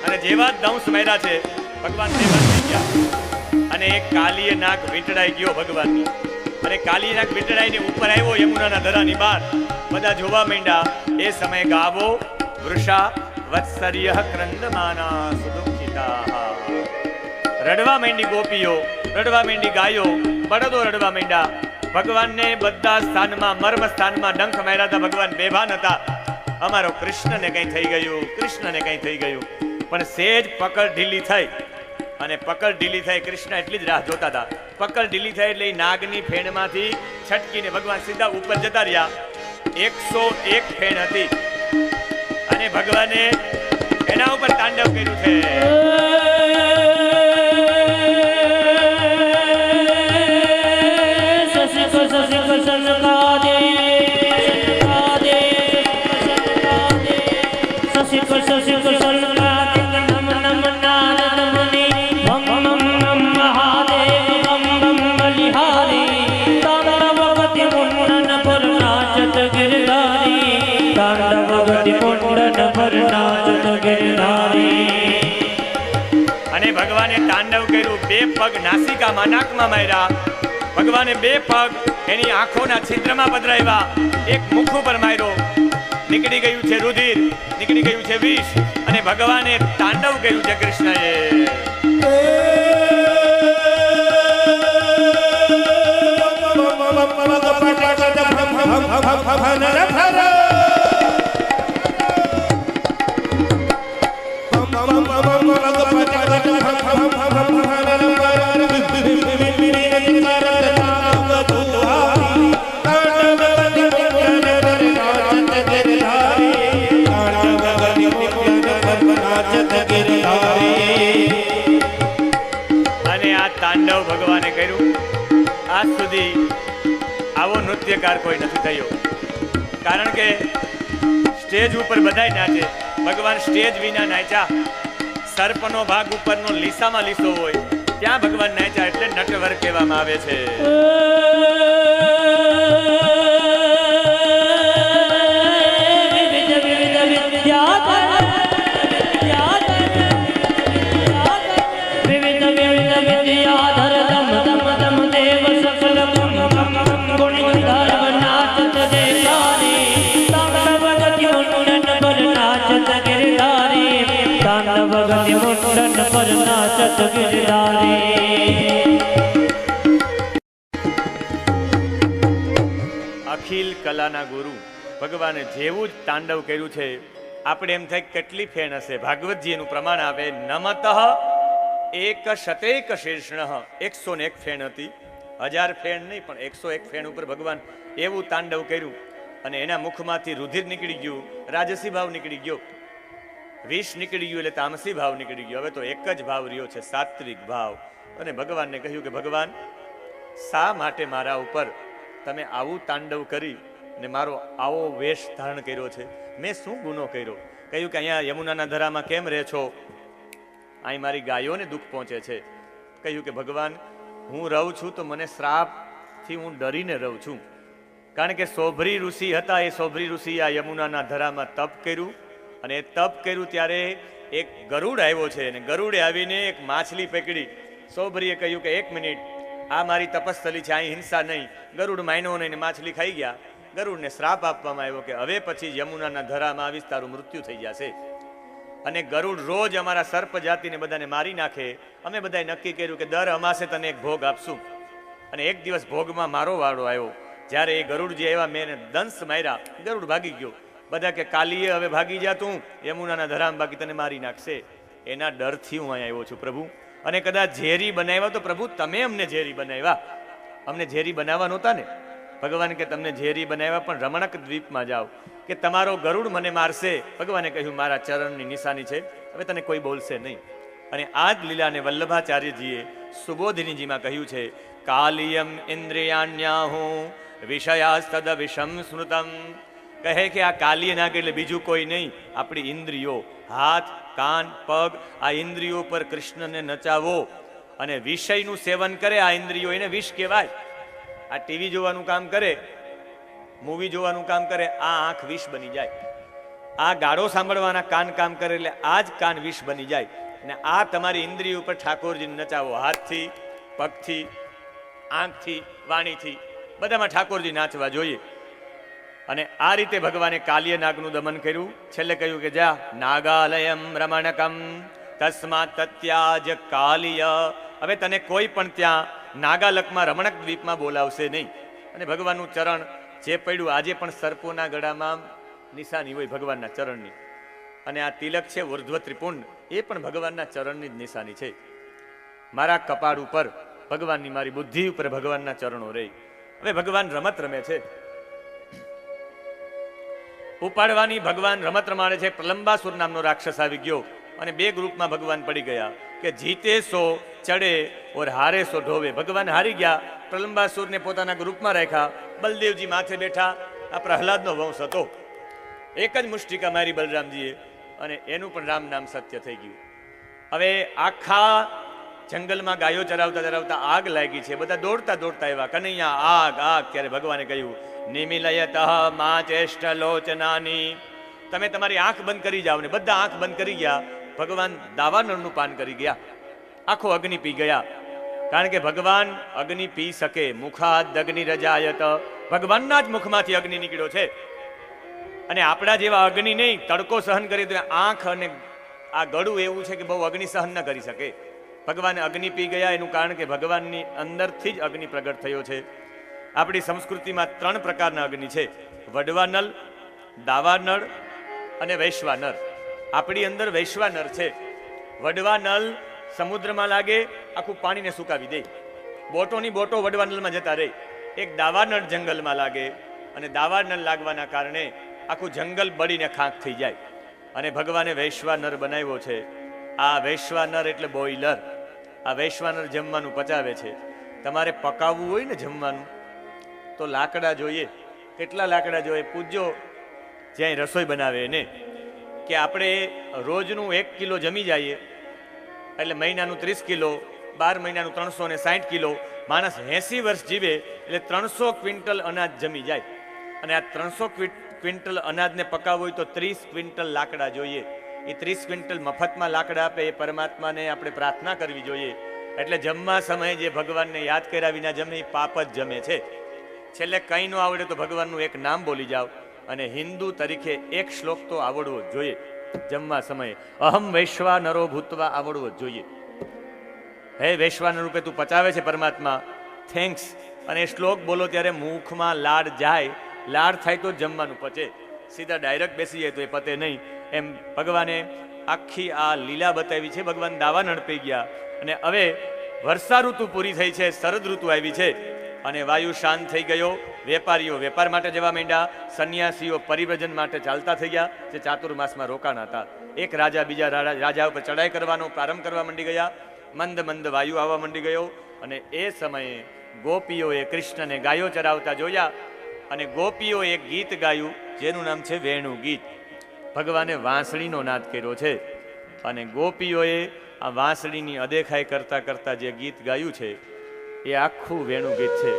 અને જેવા દંશ માર્યા છે ભગવાન બેભાન થઈ ગયા અને એક કાલીય નાગ વીંટળાઈ ગયો ભગવાનની અને કાલીય નાગ વીંટળાઈને ઉપર આવ્યો યમુનાના ધરાની બહાર બધા જોવા માંડ્યા એ સમયે ગાવો વૃષા વત્સર્ય ક્રંદમાના સુદુખિતા રડવા માંડી ગોપીઓ રડવા માંડી ગાયો બળદો રડવા માંડ્યા ભગવાનને બધા સ્થાનમાં મર્મ સ્થાનમાં ડંખ માર્યા હતા ભગવાન બેભાન હતા અમારો કૃષ્ણને કંઈ થઈ ગયું કૃષ્ણને કંઈ થઈ ગયું પણ સેજ પકડ ઢીલી થઈ અને પકડ ઢીલી થઈ કૃષ્ણ એટલી જ રાહ જોતા હતા પકડ ઢીલી થઈ એટલે નાગની ફેણમાંથી છટકીને ભગવાન સીધા ઉપર જતા રહ્યા 101 ફેણ હતી અને ભગવાને એના ઉપર તાંડવ કર્યું છે અને ભગવાને તાંડવ કર્યું બે પગ નાસિકામાં નાકમાં માર્યા ભગવાને બે પગ એની આંખોના છિદ્રમાં પધરાવ્યા એક મુખ ઉપર માર્યો નીકળી ગયું છે રુધિર નીકળી ગયું છે વિષ અને ભગવાને તાંડવ કર્યું છે કૃષ્ણએ તાંડવ ભગવાને કર્યું આજ સુધી આવો નૃત્યકાર કોઈ નથી થયો કારણ કે સ્ટેજ ઉપર બધાય નાચે ભગવાન સ્ટેજ વિના નાચ્યા સર્પનો ભાગ ઉપરનો લીસામાં લીસો હોય ત્યાં ભગવાન નાચ્યા એટલે નટવર કહેવામાં આવે છે અખિલ કલાના ગુરુ ભગવાને જેવું જ તાંડવ કર્યું છે આપણે એમ થાય કેટલી ફેણ હશે ભાગવતજી એનું પ્રમાણ આપે નમતઃ એક શતેક શીર્ષણ 101 ફેણ હતી 1000 ફેણ નહીં પણ 101 ફેણ ઉપર ભગવાન એવું તાંડવ કર્યું અને એના મુખમાંથી રુધિર નીકળી ગયું રાજસી ભાવ નીકળી ગયો વિષ નીકળી ગયું એટલે તામસી ભાવ નીકળી ગયો હવે તો એક જ ભાવ રહ્યો છે સાત્વિક ભાવ અને ભગવાનને કહ્યું કે ભગવાન શા માટે મારા ઉપર તમે આવું તાંડવ કરી ને મારો આવો વેશ ધારણ કર્યો છે મેં શું ગુનો કર્યો કહ્યું કે અહીંયા યમુનાના ધરામાં કેમ રહે છો અહીં મારી ગાયોને દુઃખ પહોંચે છે કહ્યું કે ભગવાન હું રહું છું તો મને શ્રાપથી હું ડરીને રહું છું કારણ કે સોભરી ઋષિ હતા એ સોભરી ઋષિ આ યમુનાના ધરામાં તપ કર્યું અને એ તપ કર્યું ત્યારે એક ગરુડ આવ્યો છે અને ગરુડે આવીને એક માછલી પકડી સોભરીએ કહ્યું કે 1 મિનિટ આ મારી તપસ્થલી છે અહીં હિંસા નહીં ગરુડ માન્યો નહીં માછલી ખાઈ ગયા ગરુડને શ્રાપ આપવામાં આવ્યો કે હવે પછી યમુનાના ધરામાં આવીશ તારું મૃત્યુ થઈ જશે અને ગરુડ રોજ અમારા સર્પ જાતિને બધાને મારી નાખે અમે બધાએ નક્કી કર્યું કે દર અમાસે તને એક ભોગ આપશું અને એક દિવસ ભોગમાં મારો વાળો આવ્યો જ્યારે એ ગરુડજી આવ્યા મેં દંશ માર્યા ગરુડ ભાગી ગયો બધા કે કાલીએ હવે ભાગી જા તું યમુનાના ધરામાં બાકી તને મારી નાખશે એના ડરથી હું અહીંયા આવ્યો છું પ્રભુ અને કદાચ ઝેરી બનાવ્યા તો પ્રભુ તમે અમને ઝેરી બનાવ્યા અમને ઝેરી બનાવવા નહોતા ને ભગવાન કે તમને ઝેરી બનાવ્યા પણ રમણક દ્વીપમાં જાઓ કે તમારો ગરુડ મને મારશે ભગવાને કહ્યું મારા ચરણની નિશાની છે હવે તને કોઈ બોલશે નહીં અને આ જ લીલાને વલ્લભાચાર્યજીએ સુબોધિનીજીમાં કહ્યું છે, કાલિયમ ઇન્દ્રિયાણ્યાહુ વિષયાસ્તદ વિષમ સ્મૃતમ. કહે કે આ કાલિય નાગ એટલે બીજું કોઈ નહીં, આપણી ઇન્દ્રિયો, હાથ, કાન, પગ, આ ઇન્દ્રિયો પર કૃષ્ણને નચાવો. અને વિષયનું સેવન કરે આ ઇન્દ્રિયો, એને વિષ કહેવાય. આ ટીવી જોવાનું કામ કરે, મૂવી જોવાનું કામ કરે, આ આંખ વિષ બની જાય. આ ગાળો સાંભળવાના કાન કામ કરે એટલે આ જ કાન વિષ બની જાય. અને આ તમારી ઇન્દ્રિયો ઉપર ઠાકોરજીને નચાવો, હાથથી, પગથી, આંખથી, વાણીથી, બધામાં ઠાકોરજી નાચવા જોઈએ. અને આ રીતે ભગવાને કાલિય નાગનું દમન કર્યું. છેલ્લે કહ્યું કે જા નાગાલયમ રમણકમ તસ્માત તત્યાજ કાલિય. હવે તને કોઈ પણ ત્યાં નાગાલકમાં રમણક દ્વીપમાં બોલાવશે નહીં. અને ભગવાનનું ચરણ જે પડ્યું, આજે પણ સર્પોના ગળામાં નિશાની હોય ભગવાનના ચરણની. અને આ તિલક છે ઉર્ધ્વ ત્રિપુંડ, એ પણ ભગવાનના ચરણની જ નિશાની છે. મારા કપાળ ઉપર ભગવાનની, મારી બુદ્ધિ ઉપર ભગવાનના ચરણો રહે. હવે ભગવાન રમત રમે છે, ઉપાડવાની ભગવાન રમત રમાડે છે. પ્રલંબાસુર નામનો રાક્ષસ આવી ગયો અને બે ગ્રુપમાં ભગવાન પડી ગયા કે જીતે સો ચડે ઓર હારે સો ઢોવે. ભગવાન હારી ગયા, પ્રલંબાસુરને પોતાના ગ્રુપમાં રાખ્યા. બલદેવજી માથે બેઠા. આ પ્રહલાદનો વંશ હતો. એક જ મુષ્ટિકા મારી બલરામજીએ, અને એનું પણ રામ નામ સત્ય થઈ ગયું. હવે આખા જંગલમાં ગાયો ચરાવતા ચરાવતા આગ લાગી છે. બધા દોડતા દોડતા એવા કનૈયા આગ આગ. ત્યારે ભગવાને કહ્યું, નિમિલયતઃ મા ચેષ્ટ લોચનાની. તમે તમારી આંખ બંધ કરી જાઓ. ને બધા આંખ બંધ કરી ગયા. ભગવાન દાવાનળનું પાન કરી ગયા, આખો અગ્નિ પી ગયા. કારણ કે ભગવાન અગ્નિ પી શકે. મુખાદ અગ્નિ રજાયત. ભગવાનના જ મુખમાંથી અગ્નિ નીકળ્યો છે. અને આપણા જેવા અગ્નિ નહીં, તડકો સહન કરી તો આંખ અને આ ગળું એવું છે કે બહુ અગ્નિ સહન ન કરી શકે. ભગવાન અગ્નિ પી ગયા. એનું કારણ કે ભગવાનની અંદરથી જ અગ્નિ પ્રગટ થયો છે. આપણી સંસ્કૃતિમાં 3 પ્રકારના અગ્નિ છે, વડવાનળ, દાવાનળ અને વૈશ્વાનર. આપણી અંદર વૈશ્વાનર છે. વડવાનળ સમુદ્રમાં લાગે, આખું પાણીને સુકાવી દે. બોટોની બોટો વડવાનળમાં જતા રહે. એક દાવાનળ જંગલમાં લાગે, અને દાવાનળ લાગવાના કારણે આખું જંગલ બળીને ખાંક થઈ જાય. અને ભગવાને વૈશ્વાનર બનાવ્યો છે. આ વૈશ્વાનર એટલે બોઇલર. આ વૈશ્વાનર જમવાનું પચાવે છે. તમારે પકાવવું હોય ને જમવાનું, તો લાકડા જોઈએ. કેટલા લાકડા જોઈએ? પૂછજો જ્યાં રસોઈ બનાવે એને, કે આપણે રોજનું 1 કિલો જમી જઈએ એટલે મહિનાનું 30 કિલો, 12 મહિનાનું 360 કિલો. માણસ 80 વર્ષ જીવે એટલે 300 ક્વિન્ટલ અનાજ જમી જાય. અને આ 300 ક્વિન્ટલ અનાજને પકાવવું હોય તો 30 ક્વિન્ટલ લાકડા જોઈએ. એ 30 ક્વિન્ટલ મફતમાં લાકડા આપે એ પરમાત્માને આપણે પ્રાર્થના કરવી જોઈએ. એટલે જમવા સમયે જે ભગવાનને યાદ કર્યા વિના જમે એ પાપ જ જમે છે. છેલ્લે કંઈ ન આવડે તો ભગવાનનું એક નામ બોલી જાઓ. અને હિન્દુ તરીકે એક શ્લોક તો આવડવો જ જોઈએ. જમવા સમયે અહમ વૈશ્વાનરો ભૂતવા આવડવો જ જોઈએ. હે વૈશ્વાનર રૂપે તું પચાવે છે પરમાત્મા, થેન્ક્સ. અને એ શ્લોક બોલો ત્યારે મુખમાં લાડ જાય. લાડ થાય તો જમવાનું પચે. સીધા ડાયરેક્ટ બેસી જાય તો એ પતે નહીં. એમ ભગવાને આખી આ લીલા બતાવી છે. ભગવાન દાવાનળ પી ગયા. અને હવે વર્ષા ઋતુ પૂરી થઈ છે, શરદ ઋતુ આવી છે. અને વાયુ શાંત થઈ ગયો. વેપારીઓ વેપાર માટે જવા માંડ્યા. સંન્યાસીઓ પરિવ્રજન માટે ચાલતા થઈ ગયા, જે ચાતુર્માસમાં રોકાણ હતા. એક રાજા બીજા રાજા ઉપર ચડાઈ કરવાનો પ્રારંભ કરવા માંડી ગયા. મંદ મંદ વાયુ આવવા માંડી ગયો. અને એ સમયે ગોપીઓએ કૃષ્ણને ગાયો ચરાવતા જોયા. અને ગોપીઓ એક ગીત ગાયું જેનું નામ છે વેણુ ગીત. ભગવાને વાંસળીનો નાદ કર્યો છે. અને ગોપીઓએ આ વાંસળીની અદેખાઈ કરતા કરતા જે ગીત ગાયું છે એ આખું વેણુ ગીત છે.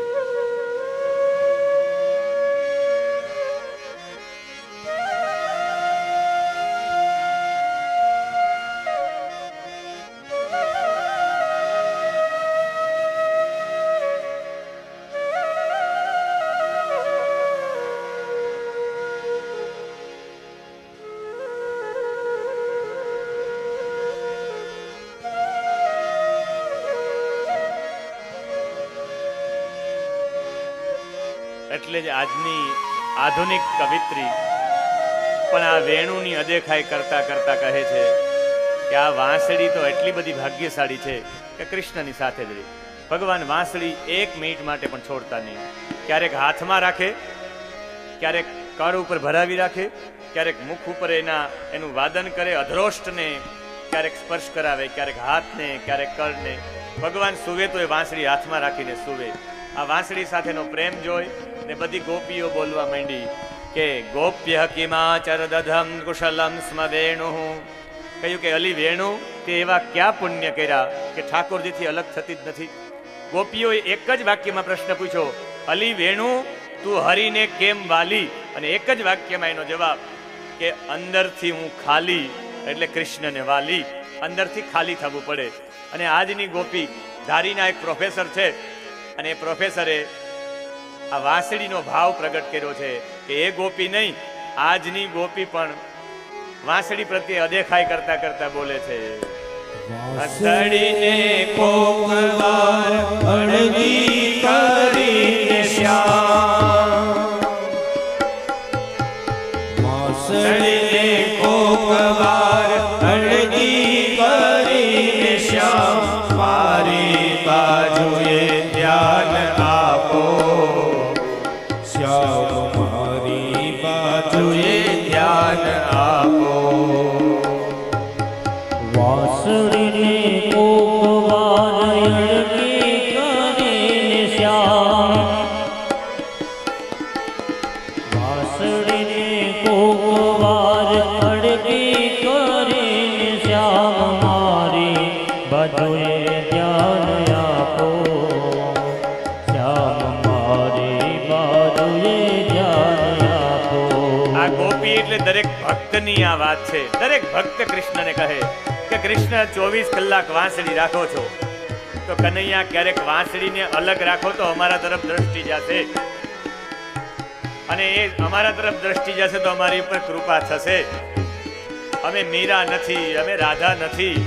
એટલે જ આજની આધુનિક કવિત્રી પણ આ વેણુની અદેખાઈ કરતા કરતા કહે છે કે આ વાંસળી તો એટલી બધી ભાગ્યશાળી છે કે કૃષ્ણની સાથે જ રહી. ભગવાન વાંસળી 1 મિનિટ માટે પણ છોડતા નહીં. ક્યારેક હાથમાં રાખે, ક્યારેક કળ ઉપર ભરાવી રાખે, ક્યારેક મુખ ઉપર એનું વાદન કરે, અધરોષ્ટને ક્યારેક સ્પર્શ કરાવે, ક્યારેક હાથને, ક્યારેક કળને. ભગવાન સુવે તો એ વાંસળી હાથમાં રાખીને સુવે. આ વાંસળી સાથેનો પ્રેમ જોઈ ને બધી ગોપીઓ બોલવા માંડી કે ગોપ્ય કિમાચર દધમ કુશલમ સ્મ વેણુ. કહ્યું કે અલી વેણુ તે એવા ક્યાં પુણ્ય કર્યા કે ઠાકોરજીથી અલગ થતી જ નથી. ગોપીઓએ એક જ વાક્યમાં પ્રશ્ન પૂછ્યો, અલી વેણુ તું હરીને કેમ વાલી? અને એક જ વાક્યમાં એનો જવાબ કે અંદરથી હું ખાલી એટલે કૃષ્ણને વાલી. અંદરથી ખાલી થવું પડે. અને આજની ગોપી ધારીના એક પ્રોફેસર છે અને એ પ્રોફેસરે આ વાંસળીનો ભાવ પ્રગટ કર્યો છે કે એ ગોપી નહીં, આજની ગોપી પણ વાંસળી પ્રત્યે અદેખાઈ કરતા કરતા બોલે છે. વાંસળીને કોક વાર અડવી કરીને શ્યામ, વાંસળીને કોક વાર અડવી કરીને શ્યામ, મારી બાજુએ ધ્યાન આપો શ્યામ, મારી બાજુએ ધ્યાન આપો. વાંસળીને કોક વાર અડકી કરીને શ્યામ, વાંસળીને કોક વાર અડકી કરીને શ્યામ, મારી બાજુએ ધ્યાન આપો શ્યામ, મારી બાજુએ ધ્યાન આપો. આ ગોપી એટલે દરેક ભક્તની આ વાત છે. દરેક ભક્ત કૃષ્ણને કહે કે કૃષ્ણ 24 કલાક વાંસળી રાખો છો તો કનૈયા ક્યારેક વાંસળીને અલગ રાખો તો અમારા તરફ દ્રષ્ટિ જશે, અને એ અમારા તરફ દ્રષ્ટિ જશે તો અમારી ઉપર કૃપા થશે. અમે મીરા નથી, અમે રાધા નથી,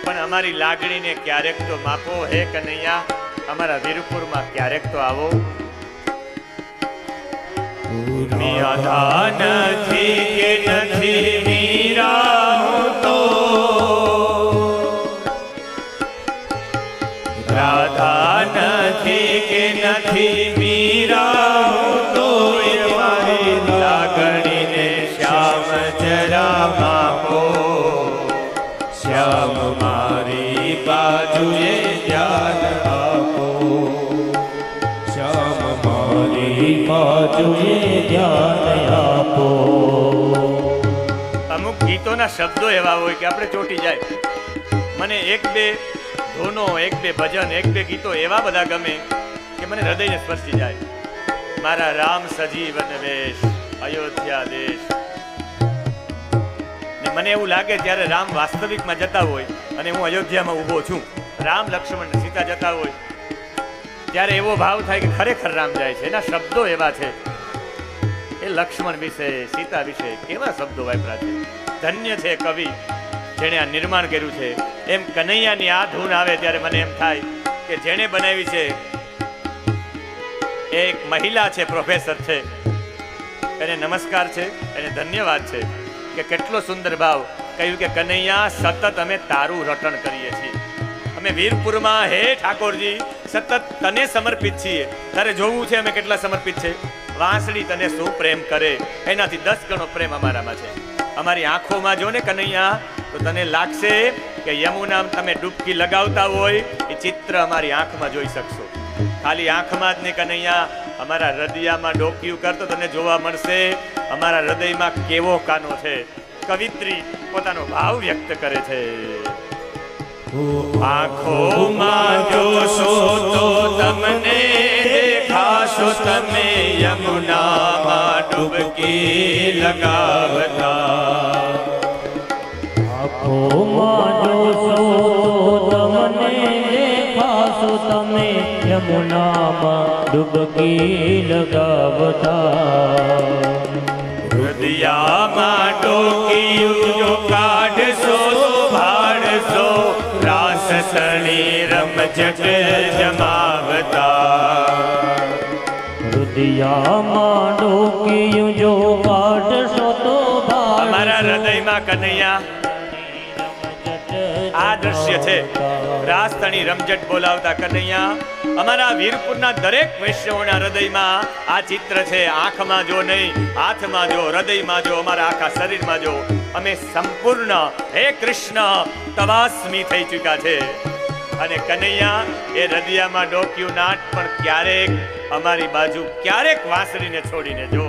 પણ અમારી લાગણીને ક્યારેક તો માપો હે કનૈયા. અમારા વીરપુરમાં ક્યારેક તો આવો. રાધા નથી કે નથી મીરા હું તો, રાધા નથી કે નથી મીરા હું તો, મારી લાગણીને શ્યામ જરા માપો શ્યામ, મારી બાજુએ ધ્યાન આપો શ્યામ, મારી બાજુએ ધ્યાન આપો. અમુક ગીતોના શબ્દો એવા હોય કે આપણે ચોંટી જાય. મને એક બે ધૂનો, એક બે ભજન, એક બે ગીતો એવા બધા ગમે કે મને હૃદયને સ્પર્શી જાય. મારા રામ સજીવન વેશ અયોધ્યા દેશ. ને મને એવું લાગે ત્યારે રામ વાસ્તવિકમાં જતા હોય અને હું અયોધ્યામાં ઊભો છું, રામ લક્ષ્મણ સીતા જતા હોય, ત્યારે એવો ભાવ થાય કે ખરેખર રામ જાય છે. એના શબ્દો એવા છે. એ લક્ષ્મણ વિશે, સીતા વિશે કેવા શબ્દો વાપર્યા છે. ધન્ય છે કવિ જેણે આ નિર્માણ કર્યું છે. એમ કનૈયાની આ ધૂન આવે ત્યારે મને એમ થાય કે જેણે બનાવી છે એક મહિલા છે, પ્રોફેસર છે, એને નમસ્કાર છે, એને ધન્યવાદ છે કે કેટલો સુંદર ભાવ કહ્યું કે કનૈયા સતત અમે તારું રટણ કરીએ છીએ. અમે વીરપુરમાં હે ઠાકોરજી સતત તને સમર્પિત છીએ. તારે જોવું છે અમે કેટલા સમર્પિત છે. વાંસળી તને શું પ્રેમ કરે એનાથી 10 ગણો પ્રેમ અમારામાં છે. અમારી આંખોમાં જો ને કનૈયા તો તને લાગશે કે યમુનામાં તમે ડૂબકી લગાવતા હોય એ ચિત્ર અમારી આંખમાં જોઈ શકશો. ખાલી આંખમાં જ ને કનૈયા, અમારા હૃદયમાં ડોક્યું કરતો તને જોવા મળશે અમારા હૃદયમાં કેવો કાનો છે. કવિત્રી પોતાનો ભાવ વ્યક્ત કરે છે. આંખોમાં જોશો તો તમને દેખાશો તમે યમુનામાં ડૂબકી લગાવતા. આંખોમાં જોશો તો તમને દેખાશો તમે યમુનામાં ડૂબકી લગાવતા. હૃદયામાં ડોકિયું જો કાઢશો ભાડશો રાસ સણી રમઝટ જમાવતા. હૃદયામાં ડોકિયું જો કાઢશો તો અમારા હૃદયમાં કનૈયા આ દ્રશ્ય છે. રાસતણી રમઝટ બોલાવતા કનૈયા અમારા વીરપુરના દરેક વૈષ્ણવના હૃદયમાં આ ચિત્ર છે. આંખમાં જો નહીં, હાથમાં જો, હૃદયમાં જો, અમારા આખા શરીરમાં જો, અમે સંપૂર્ણ હે કૃષ્ણ તવાસ્મી થઈ ચૂક્યા છે. અને કનૈયા એ રદિયામાં ડોક્યું નાટ, પણ ક્યારેક અમારી બાજુ ક્યારેક વાંસળીને છોડીને જો.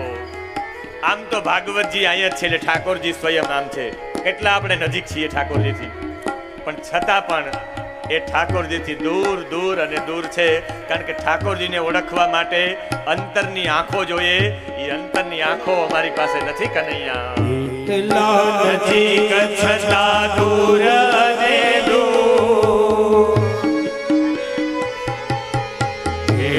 આમ તો ભાગવતજી અહીંયા છે, એટલે ઠાકોરજી સ્વયં આમ છે. કેટલા આપણે નજીક છીએ ઠાકોરજીથી, પણ છતાં પણ એ ઠાકોરજીથી દૂર દૂર અને દૂર છે. કારણ કે ઠાકોરજીને ઓળખવા માટે અંતરની આંખો જોઈએ. એ અંતરની આંખો અમારી પાસે નથી કનૈયા. એટલા નજીક છતાં દૂર અને દૂર,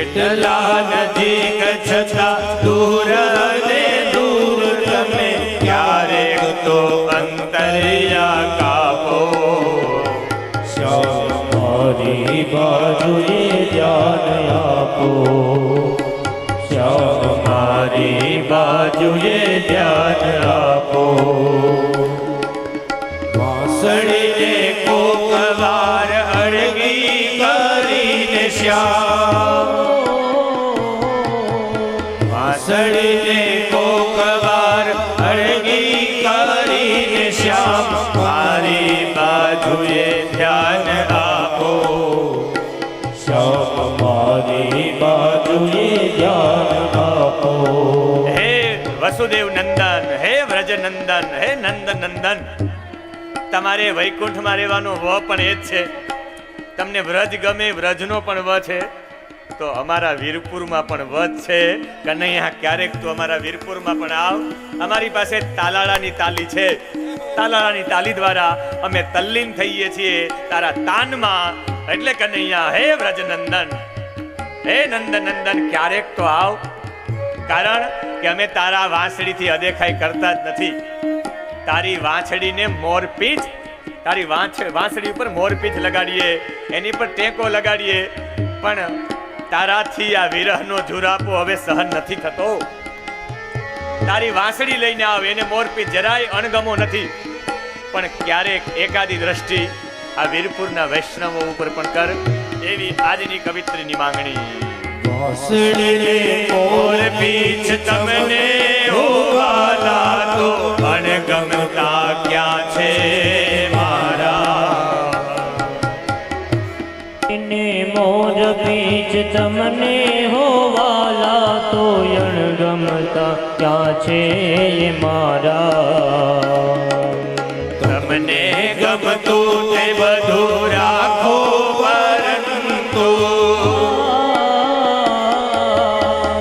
એટલા નજીક છતાં દૂર અને દૂર, તમે ક્યારેક તો અંતરિયા કાપો. મારી બાજુએ ધ્યાન આપો, શ્યામ મારી બાજુએ ધ્યાન આપો. વાંસળીને કોક વાર અળગી કરીને શ્યામ, વાંસળીને કોક વાર અળગી કરીને શ્યામ, મારી બાજુએ ધ્યાન આપો. શ્યામ મારી બાજુએ ધ્યાન આપો. હે વસુદેવ નંદન, હે વ્રજ નંદન, હે નંદ નંદન, તમારે વૈકુંઠમાં રહેવાનો વ પણ એ જ છે. તમને વ્રજ ગમે, વ્રજનો પણ વ છે, તો અમારા વીરપુરમાં પણ વ જ છે. કનૈયા ક્યારેક તો અમારા વીરપુરમાં પણ આવ. અમારી પાસે તાલાળાની તાલી છે. તાલાળાની તાલી દ્વારા અમે તલ્લીન થઈએ છીએ તારા તાનમાં. એટલે કનૈયા હે વ્રજ નંદન, હે નંદ નંદન, ક્યારેક તો આવ. કારણ કે અમે તારા વાંસળીથી અદેખાઈ કરતા જ નથી. તારી વાંસળીને મોરપીંછ, તારી વાંસળી ઉપર મોરપીંછ લગાડીએ, એની પર ટેકો લગાડીએ, પણ તારાથી આ વિરહનો ઝુરાપો હવે સહન નથી થતો. તારી વાંસળી લઈને આવ, એને મોરપીંછ જરાય અણગમો નથી. પણ ક્યારેક એકાદી દ્રષ્ટિ આ વીરપુરના વૈષ્ણવો ઉપર પણ કર, એવી આજની કવિત્રીની માંગણી. વાંસળીને મોરપીંછ તમને હોવાલા તો અણગમતા ક્યાં છે મારા. ને મોર પીછ તમને હોવાલા તો અણગમતા ક્યાં છે મારા. તમને ગમતું તે બધું રાખો, પરંતુ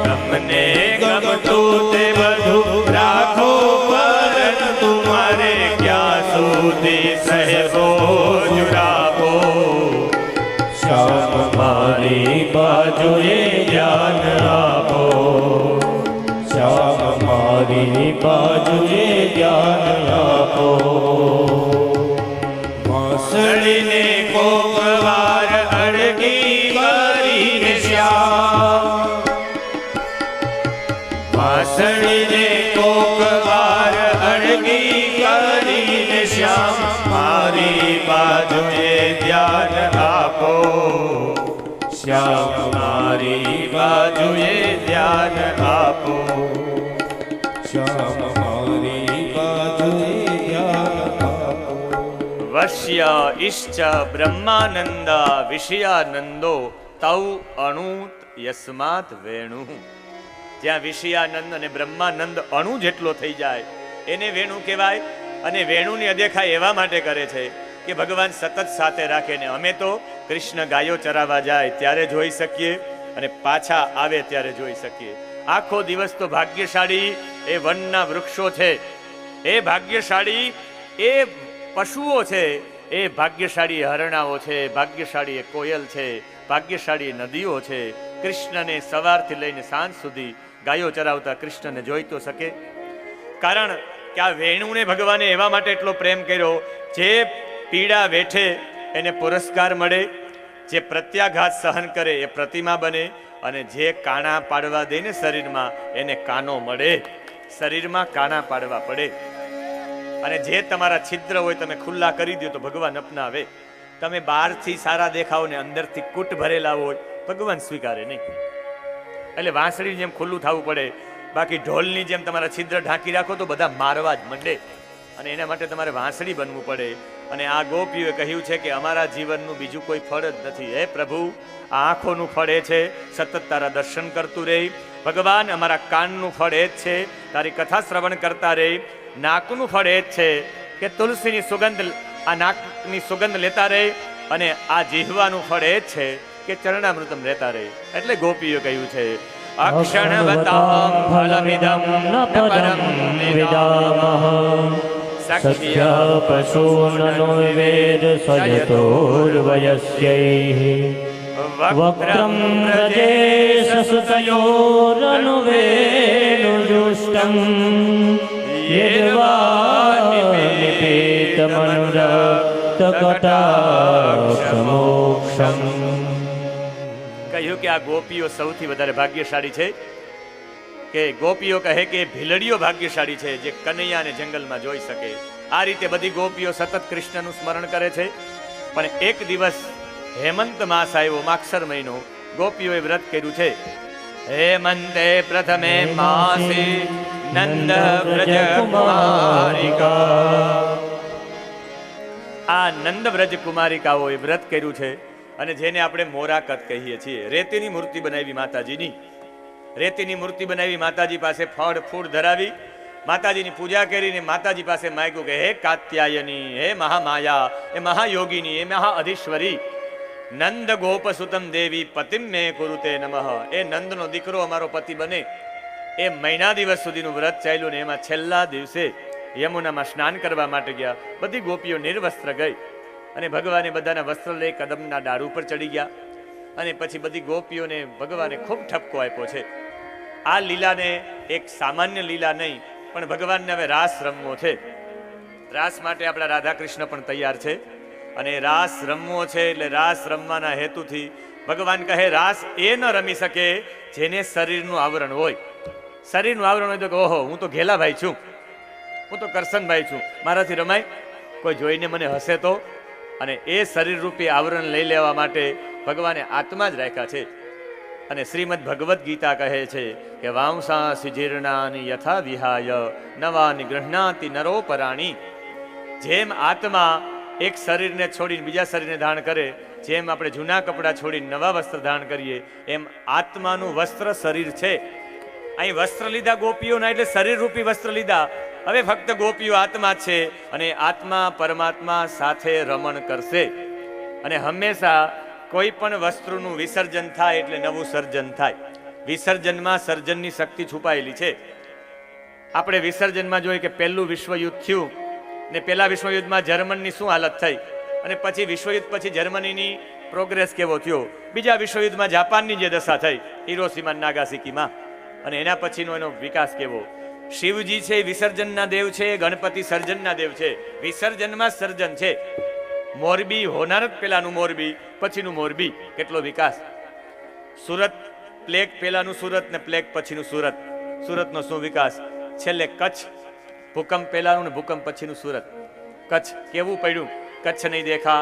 તમને ગમતું તે બધું રાખો, પરંતુ મારે ક્યાં સુધી સહેબો જુરાબો. શ્યામ મારી બાજુએ ધ્યાન આપો, શ્યામ મારી બાજુએ ધ્યાન આપો. વાંસળીને કોક વાર અળગી કરીને શ્યામ, વાંસળીને કોક વાર અળગી કરીને શ્યામ, મારી બાજુએ ધ્યાન આપો. શ્યામ મારી બાજુએ ધ્યાન આપો. શ્યામ મારી બાજુએ ધ્યાન આપો. વશ્ય ઈશ્ચ બ્રહ્માનંદ વિષયાનંદો તૌ અણુત યસ્માત વેણુ. જ્યાં વિષયાનંદ અને બ્રહ્માનંદ અણુ જેટલો થઈ જાય એને વેણુ કહેવાય. અને વેણુની અદેખાઈ એવા માટે કરે છે કે ભગવાન સતત સાથે રાખે. ને અમે તો કૃષ્ણ ગાયો ચરાવવા જાય ત્યારે જોઈ શકીએ અને પાછા આવે ત્યારે જોઈ શકીએ. આખો દિવસ તો ભાગ્યશાળી એ વનના વૃક્ષો છે, એ ભાગ્યશાળી એ પશુઓ છે, એ ભાગ્યશાળી હરણાઓ છે, ભાગ્યશાળી એ કોયલ છે, ભાગ્યશાળી નદીઓ છે. કૃષ્ણને સવારથી લઈને સાંજ સુધી ગાયો ચરાવતા કૃષ્ણને જોઈ તો શકે. કારણ કે આ વેણુને ભગવાને એવા માટે એટલો પ્રેમ કર્યો, જે પીડા વેઠે એને પુરસ્કાર મળે, જે પ્રત્યાઘાત સહન કરે એ પ્રતિમા બને, અને જે કાણા પાડવા દે ને શરીરમાં એને કાનો મળે. શરીરમાં કાણા પાડવા પડે. અને જે તમારા છિદ્ર હોય તમે ખુલ્લા કરી દો તો ભગવાન અપનાવે. તમે બહારથી સારા દેખાવ ને અંદરથી કૂટ ભરેલા હોય, ભગવાન સ્વીકારે નહીં. એટલે વાંસળીની જેમ ખુલ્લું થવું પડે. બાકી ઢોલની જેમ તમારા છિદ્ર ઢાંકી રાખો તો બધા મારવા જ મંડે. અને એના માટે તમારે વાંસળી બનવું પડે. અને આ ગોપીઓએ કહ્યું છે કે અમારા જીવનનું બીજું કોઈ ફળ જ નથી. હે પ્રભુ, આ આંખોનું ફળ એ છે સતત તારા દર્શન કરતું રહે. ભગવાન, અમારા કાનનું ફળ એ જ છે તારી કથા શ્રવણ કરતા રહે. નાકનું ફળ એ જ છે કે તુલસીની સુગંધ, આ નાકની સુગંધ લેતા રહે. અને આ જીહવાનું ફળ એ જ છે કે ચરણામૃતમ લેતા રહે. એટલે ગોપીઓ કહ્યું છે અક્ષણવતામ ફલમિદમ ન પરમ વિદામઃ સખ્યા પશૂનનો વેદ સયતોર્વયસ્યૈઃ વક્ત્રમ પ્રદેશસુતયોરનુવેણુજુષ્ટં યદ્વાનિપેતમનુરક્તકટાક્ષમોક્ષમ. કહ્યું કે આ ગોપીઓ સૌથી વધારે ભાગ્યશાળી છે. કે ગોપીઓ કહે કે ભીલડીઓ ભાગ્યશાળી છે જે કનૈયાને જંગલમાં જોઈ શકે. આ રીતે બધી ગોપીઓ સતત કૃષ્ણનું સ્મરણ કરે છે. પણ એક દિવસ હેમંત માસ આવ્યો, માક્ષર મહિનો, ગોપીઓએ વ્રત કર્યું છે. હેમંતે પ્રથમે માસે નંદ વ્રજ કુમારિકા. આ નંદ વ્રજ કુમારિકાઓએ વ્રત કર્યું છે. અને જેને આપણે મોરાકત કહીએ છીએ, રેતીની મૂર્તિ બનાવી માતાજીની. રેતીની મૂર્તિ બનાવી માતાજી પાસે ફળ ફૂડ ધરાવી માતાજીની પૂજા કરીને માતાજી પાસે માંગ્યું કે હે કાત્યાયની, હે મહામાયા, હે મહાયોગીની, હે મહાઅધીશ્વરી, નંદ ગોપસુતમ દેવી પતિમ મે કુરુતે નમઃ. એ નંદનો દીકરો અમારો પતિ બને. એ મહિના દિવસ સુધીનું વ્રત ચાલ્યું ને એમાં છેલ્લા દિવસે યમુનામાં સ્નાન કરવા માટે ગયા. બધી ગોપીઓ નિર્વસ્ત્ર ગઈ અને ભગવાને બધાના વસ્ત્ર લઈ કદમના ડાળ ઉપર ચડી ગયા. અને પછી બધી ગોપીઓને ભગવાને ખૂબ ઠપકો આપ્યો છે. આ લીલાને એક સામાન્ય લીલા નહીં, પણ ભગવાનને હવે રાસ રમવો છે. રાસ માટે આપણા રાધા કૃષ્ણ પણ તૈયાર છે. અને રાસ રમવો છે એટલે રાસ રમવાના હેતુથી ભગવાન કહે રાસ એ ન રમી શકે જેને શરીરનું આવરણ હોય. શરીરનું આવરણ હોય તો કે ઓહો, હું તો ઘેલાભાઈ છું, હું તો કરશનભાઈ છું, મારાથી રમાય? કોઈ જોઈને મને હસે તો? અને એ શરીર રૂપી આવરણ લઈ લેવા માટે ભગવાને આત્મા જ રાખ્યા છે. અને શ્રીમદ ભગવદ્ ગીતા કહે છે કે વાંસાંસી જીર્ણાની યથા વિહાય નવાની ગૃહ્ણાતિ નરોપરાણી. જેમ આત્મા એક શરીરને છોડીને બીજા શરીરને ધારણ કરે, જેમ આપણે જૂના કપડાં છોડીને નવા વસ્ત્ર ધારણ કરીએ, એમ આત્માનું વસ્ત્ર શરીર છે. અહીં વસ્ત્ર લીધા ગોપીઓના એટલે શરીર રૂપી વસ્ત્ર લીધા. હવે ફક્ત ગોપીઓ આત્મા છે અને આત્મા પરમાત્મા સાથે રમણ કરશે. અને હંમેશા કોઈ પણ વસ્તુનું વિસર્જન થાય એટલે નવું સર્જન થાય. વિસર્જનમાં સર્જનની શક્તિ છુપાયેલી છે. આપણે વિસર્જનમાં જોઈએ કે પહેલું વિશ્વયુદ્ધ થયું ને પહેલા વિશ્વયુદ્ધમાં જર્મનની શું હાલત થઈ, અને પછી વિશ્વયુદ્ધ પછી જર્મનીની પ્રોગ્રેસ કેવો થયો. બીજા વિશ્વયુદ્ધમાં જાપાનની જે દશા થઈ હિરોશીમા નાગાસાકીમાં, અને એના પછીનો એનો વિકાસ કેવો. શિવજી છે વિસર્જનના દેવ છે, ગણપતિ સર્જનના દેવ છે. વિસર્જનમાં સર્જન છે. મોરબી હોનાર જ પેલાનું મોરબી, પછીનું મોરબી, કેટલો વિકાસ. સુરત પ્લેગ પેલાનું સુરત ને પ્લેગ પછીનું સુરત, સુરતનો શું વિકાસ. છેલ્લે કચ્છ, ભૂકંપ પેલાનું ને ભૂકંપ પછીનું સુરત. કચ્છ કેવું પડ્યું, કચ્છ નહીં દેખા,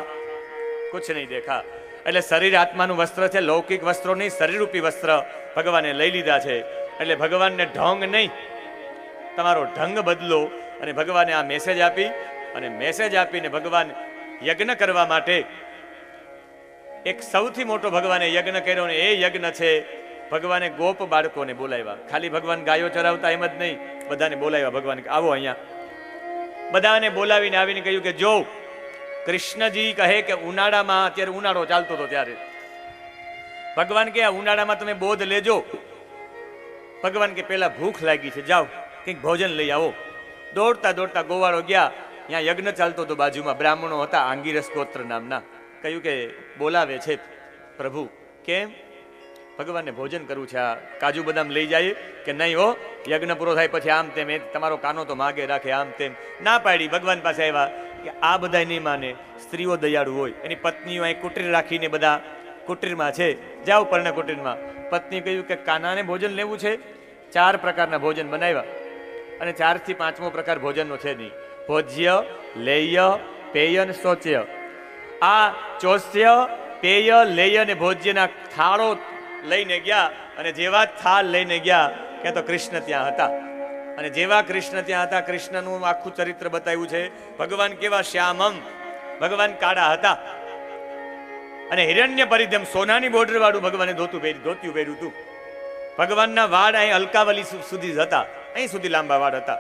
કુછ નહીં દેખા. એટલે શરીર આત્માનું વસ્ત્ર છે. લૌકિક વસ્ત્રો નહીં, શરીરરૂપી વસ્ત્ર ભગવાને લઈ લીધા છે. એટલે ભગવાનને ઢોંગ નહીં, તમારો ઢંગ બદલો. અને ભગવાને આ મેસેજ આપી, અને મેસેજ આપીને ભગવાન યજ્ઞ કરવા માટે એક સૌથી મોટો ભગવાને યજ્ઞ કર્યો, ને એ યજ્ઞ છે ભગવાને ગોપ બાળકોને બોલાવ્યા. ખાલી ભગવાન ગાયો ચરાવતા એમ જ નહીં, બધાને બોલાવ્યા. ભગવાન આવો અહીંયા, બધાને બોલાવીને આવીને કહ્યું કે જો કૃષ્ણજી કહે કે ઉનાળામાં, અત્યારે ઉનાળો ચાલતો હતો ત્યારે ભગવાન કે આ ઉનાળામાં તમે બોધ લેજો. ભગવાન કે પેલા ભૂખ લાગી છે, જાઓ કંઈક ભોજન લઈ આવો. દોડતા દોડતા ગોવાળો ગયા, ત્યાં યજ્ઞ ચાલતો હતો બાજુમાં. બ્રાહ્મણો હતા આંગીરસ ગોત્ર નામના. કહ્યું કે બોલાવે છે પ્રભુ. કેમ? ભગવાનને ભોજન કરવું છે. આ કાજુ બદામ લઈ જાય કે નહીં હો, યજ્ઞ પૂરો થાય પછી આમ તેમ, તમારો કાનો તો માગે રાખે, આમ તેમ ના પાડી. ભગવાન પાસે આવ્યા કે આ બધા નહીં માને. સ્ત્રીઓ દયાળુ હોય, એની પત્નીઓ અહીં કુટીર રાખીને બધા કુટીરમાં છે, જાઓ પર્ણ કુટીરમાં. પત્ની કહ્યું કે કાનાને ભોજન લેવું છે. 4 પ્રકારના ભોજન બનાવ્યા, અને 4 થી 5મો પ્રકાર ભોજનનો છે નહીં. ભોજ્ય, લેય, પેય અને શૌચ્ય. આ ચોસ્ય, પેય, લેય અને ભોજ્યના થાળો લઈને ગયા, અને જેવા થાળ લઈને ગયા કે તો કૃષ્ણ ત્યાં હતા. અને જેવા કૃષ્ણ ત્યાં હતા, કૃષ્ણનું આખું ચરિત્ર બતાવ્યું છે. ભગવાન કેવા શ્યામમ, ભગવાન કાળા હતા અને હિરણ્ય પરિધમ સોનાની બોર્ડર વાળું ભગવાને ધોતિયું પહેર્યું હતું. ભગવાનના વાળ અહીં અલકાવલી સુધી હતા, અહીં સુધી લાંબા વાળ હતા.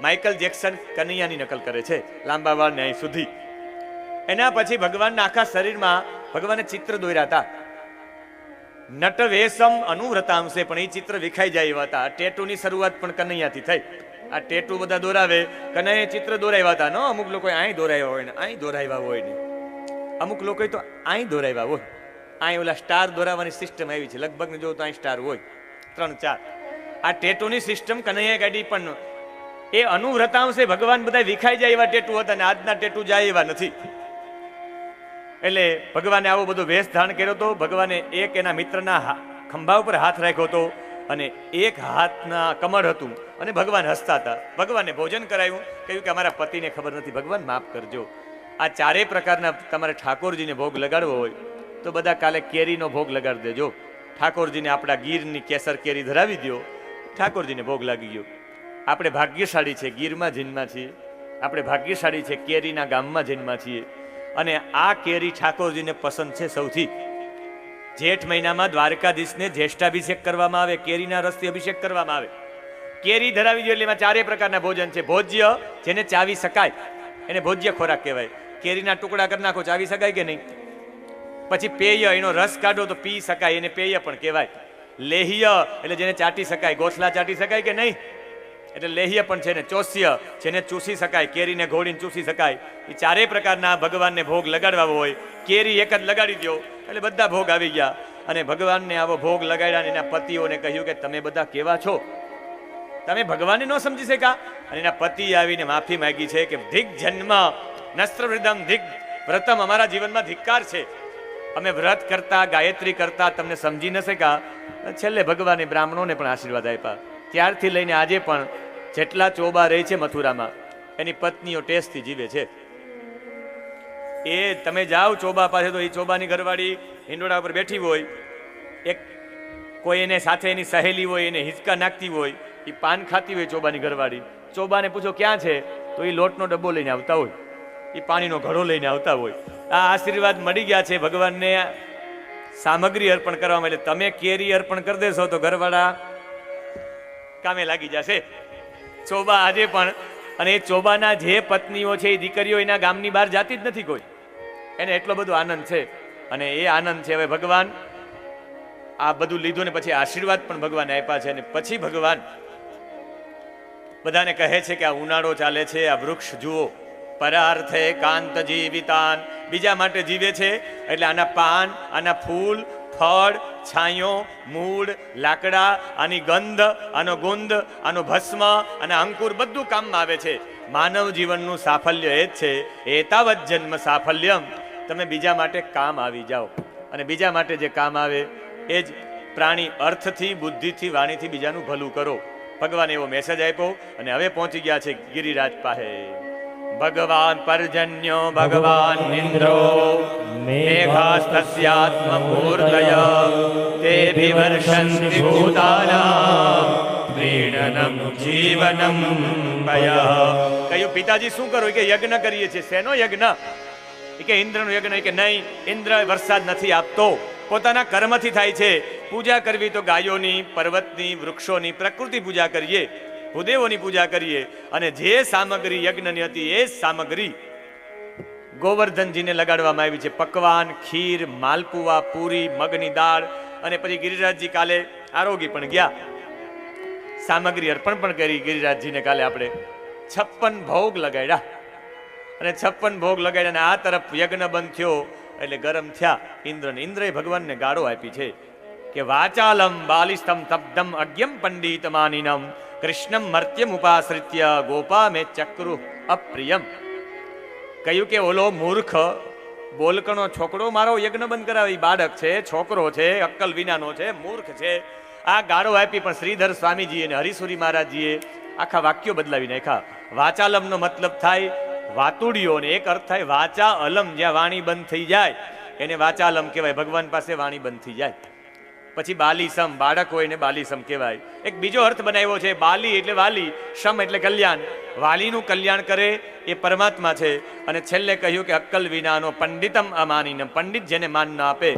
માઇકલ જેક્સન કનૈયાની નકલ કરે છે, લાંબા વાળ ને અહીં સુધી. એના પછી ભગવાનના આખા શરીરમાં ભગવાને ચિત્ર દોર્યા હતા. નટ વેશમ અનુવ્રતાંશે, પણ એ ચિત્ર વિખાઈ જાય એવા હતા. ટેટુની શરૂઆત પણ કનૈયાથી થઈ. આ ટેટુ બધા દોરાવે, કનૈયા ચિત્ર દોરાવ્યા હતા. અમુક લોકો અહીં દોરાવ્યા હોય ને અહીં દોરાવ્યા હોય ને, અમુક લોકો તો અહીં દોરાવ્યા હોય. અહીં ઓલા સ્ટાર દોરાવવાની સિસ્ટમ આવી છે, લગભગ જો તો અહીં સ્ટાર હોય 3-4. આ ટેટુની સિસ્ટમ કનૈયા કાઢી, પણ એ અનુવ્રતાંશે ભગવાન બધા વિખાઈ જાય એવા ટેટુ હતા ને આજના ટેટુ જાય એવા નથી. એટલે ભગવાને આવો બધો વેશ ધારણ કર્યો હતો. ભગવાને એક એના મિત્રના ખંભા ઉપર હાથ રાખ્યો હતો અને એક હાથના કમળ હતું અને ભગવાન હસતા હતા. ભગવાને ભોજન કરાવ્યું, કહ્યું કે અમારા પતિને ખબર નથી, ભગવાન માફ કરજો. આ ચારેય પ્રકારના તમારે ઠાકોરજીને ભોગ લગાડવો હોય તો બધા કાલે કેરીનો ભોગ લગાડી દેજો. ઠાકોરજીને આપણા ગીરની કેસર કેરી ધરાવી દો, ઠાકોરજીને ભોગ લાગી ગયો. આપણે ભાગ્યશાળી છે, ગીરમાં જન્મા છીએ. આપણે ભાગ્યશાળી છે, કેરીના ગામમાં જન્મા છીએ. અને આ કેરી ઠાકોરજીને પસંદ છે સૌથી. જેઠ મહિનામાં દ્વારકાધીશને જ્યેષ્ઠાભિષેક કરવામાં આવે, કેરીના રસથી અભિષેક કરવામાં આવે. કેરી ધરાવી જોઈએ એટલે એમાં ચારે પ્રકારના ભોજન છે. ભોજ્ય જેને ચાવી શકાય એને ભોજ્ય ખોરાક કહેવાય. કેરીના ટુકડા કરી નાખો, ચાવી શકાય કે નહીં? પછી પેય, એનો રસ કાઢો તો પી શકાય, એને પેય પણ કહેવાય. લેહ્ય એટલે જેને ચાટી શકાય, ગોસલા ચાટી શકાય કે નહીં, એટલે લેહ્ય પણ છે ને. ચોસ્ય જેને ચૂસી શકાય, કેરીને ઘોડીને ચૂસી શકાય. એ ચારેય પ્રકારના ભગવાનને ભોગ લગાડવા હોય, કેરી એક જ લગાડી દો એટલે બધા ભોગ આવી ગયા. અને ભગવાનને આવો ભોગ લગાડ્યા. એના પતિઓને કહ્યું કે તમે બધા કેવા છો, તમે ભગવાનને ન સમજી શકા? અને એના પતિ આવીને માફી માંગી છે કે ધિક જન્મ નસ્ત્રવૃદમ ધિક વ્રતમ, અમારા જીવનમાં ધિક્કાર છે, અમે વ્રત કરતા ગાયત્રી કરતા તમને સમજી ન શકા. છેલ્લે ભગવાને બ્રાહ્મણોને પણ આશીર્વાદ આપ્યા. ત્યારથી લઈને આજે પણ જેટલા ચોબા રહે છે મથુરામાં, એની પત્નીઓ ટેસ્ટથી જીવે છે. એ તમે જાઓ ચોબા પાસે તો એ ચોબાની ઘરવાળી હિંડોળા ઉપર બેઠી હોય, એક કોઈ એને સાથે એની સહેલી હોય, એને હિંચકા નાખતી હોય, એ પાન ખાતી હોય ચોબાની ઘરવાળી. ચોબાને પૂછો ક્યાં છે, તો એ લોટનો ડબ્બો લઈને આવતા હોય, એ પાણીનો ઘડો લઈને આવતા હોય. આ આશીર્વાદ મળી ગયા છે ભગવાનને સામગ્રી અર્પણ કરવામાં. એટલે તમે કેરી અર્પણ કરી દેશો તો ઘરવાળા કામે લાગી જશે. ચોબા આજે પણ, અને એ ચોબાના જે પત્નીઓ છે એ દીકરીઓ એના ગામની બહાર જાતી જ નથી કોઈ, એને એટલો બધો આનંદ છે. અને એ આનંદ છે. હવે ભગવાન આ બધું લીધું ને પછી આશીર્વાદ પણ ભગવાને આપ્યા છે. અને પછી ભગવાન બધાને કહે છે કે આ ઉનાળો ચાલે છે, આ વૃક્ષ જુઓ, પરાર્થે કાંત જીવિતાન, બીજા માટે જીવે છે. એટલે આના પાન, આના ફૂલ, ફળ, છાંયો, મૂળ, લાકડા, આની ગંધ, આનો ગુંદ, આનો ભસ્મ અને અંકુર બધું કામમાં આવે છે. માનવ જીવનનું સાફલ્ય એ જ છે, એતાવત જન્મ સાફલ્યમ. તમે બીજા માટે કામ આવી જાઓ, અને બીજા માટે જે કામ આવે એ જ પ્રાણી અર્થથી, બુદ્ધિથી, વાણીથી બીજાનું ભલું કરો. ભગવાને એવો મેસેજ આપ્યો. અને હવે પહોંચી ગયા છે ગિરિરાજ પાસે. ભગવાન પર્જન્યો ભગવાન ઇન્દ્રો મેઘાસ્તસ્યાત્મમૂર્તય તેભિવર્ષન્તિ ભૂતાનાં પ્રીણનમ જીવનમ ભયઃ. કહ્યું પિતાજી શું કરો? કે યજ્ઞ કરીએ છીએ. શેનો યજ્ઞ? કે ઇન્દ્રનો યજ્ઞ. કે નહીં, ઇન્દ્ર વરસાદ નથી આપતો, પોતાના કર્મથી થાય છે. પૂજા કરવી તો ગાયોની, પર્વતની, વૃક્ષોની, પ્રકૃતિ પૂજા કરીએ, ભૂદેવોની પૂજા કરીએ. અને જે સામગ્રી યજ્ઞની હતી એ જ સામગ્રી ગોવર્ધનજીને લગાડવામાં આવી છે. પકવાન, ખીર, માલપુવા, પૂરી, મગની દાળ. અને પછી ગિરિરાજજી કાલે આરોગી પણ ગયા, સામગ્રી અર્પણ પણ કરી ગિરિરાજજીને. કાલે આપણે 56 ભોગ લગાડ્યા. અને 56 ભોગ લગાડ્યા. અને આ તરફ યજ્ઞ બંધ થયો એટલે ગરમ થયા ઇન્દ્રને. ઇન્દ્રએ ભગવાનને ગાળો આપી છે કે વાચાલમ બાલિસ્તમ તબ્દમ અજ્ઞમ પંડિત માનિનમ કૃષ્ણમ મર્ત્યમ ઉપાશ્રિત્ય ગોપા મે ચક્રુ અપ્રિયમ. કહ્યું કે ઓલો મૂર્ખ બોલકણો છોકરો મારો યજ્ઞ બંધ કરાવી, બાળક છે, છોકરો છે, અક્કલ વિનાનો છે, મૂર્ખ છે. આ ગાળો આપી. પણ શ્રીધર સ્વામીજી અને હરિસુરી મહારાજજીએ આખા વાક્યો બદલાવી નાખ્યા. વાચાલમનો મતલબ થાય વાતુડીઓ, ને એક અર્થ થાય વાચા અલમ, જ્યાં વાણી બંધ થઈ જાય એને વાચાલમ કહેવાય. ભગવાન પાસે વાણી બંધ થઈ જાય. પછી બાલીસમ, બાળક હોય ને બાલીસમ કહેવાય. એક બીજો અર્થ બનાવ્યો છે, બાલી એટલે વાલી, સમ એટલે કલ્યાણ. વાલીનું કલ્યાણ કરે એ પરમાત્મા છે. અને છેલ્લે કહ્યું કે અક્કલ વિનાનો પંડિતમ અમાનીને, પંડિત જેને માન ન આપે.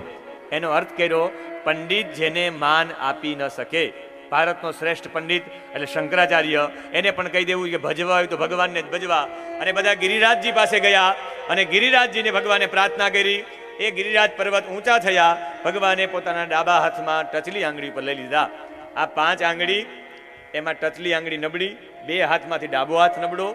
એનો અર્થ કર્યો પંડિત જેને માન આપી ન શકે. ભારતનો શ્રેષ્ઠ પંડિત એટલે શંકરાચાર્ય, એને પણ કહી દેવું કે ભજવા હોય તો ભગવાનને જ ભજવા. અને બધા ગિરિરાજજી પાસે ગયા અને ગિરિરાજજીને ભગવાને પ્રાર્થના કરી. એ ગિરિરાજ પર્વત ઊંચા થયા. ભગવાને પોતાના ડાબા હાથમાં ટચલી આંગળી પર લઈ લીધા. આ 5 આંગળી, એમાં ટચલી આંગળી નબળી, 2 હાથમાંથી ડાબો હાથ નબળો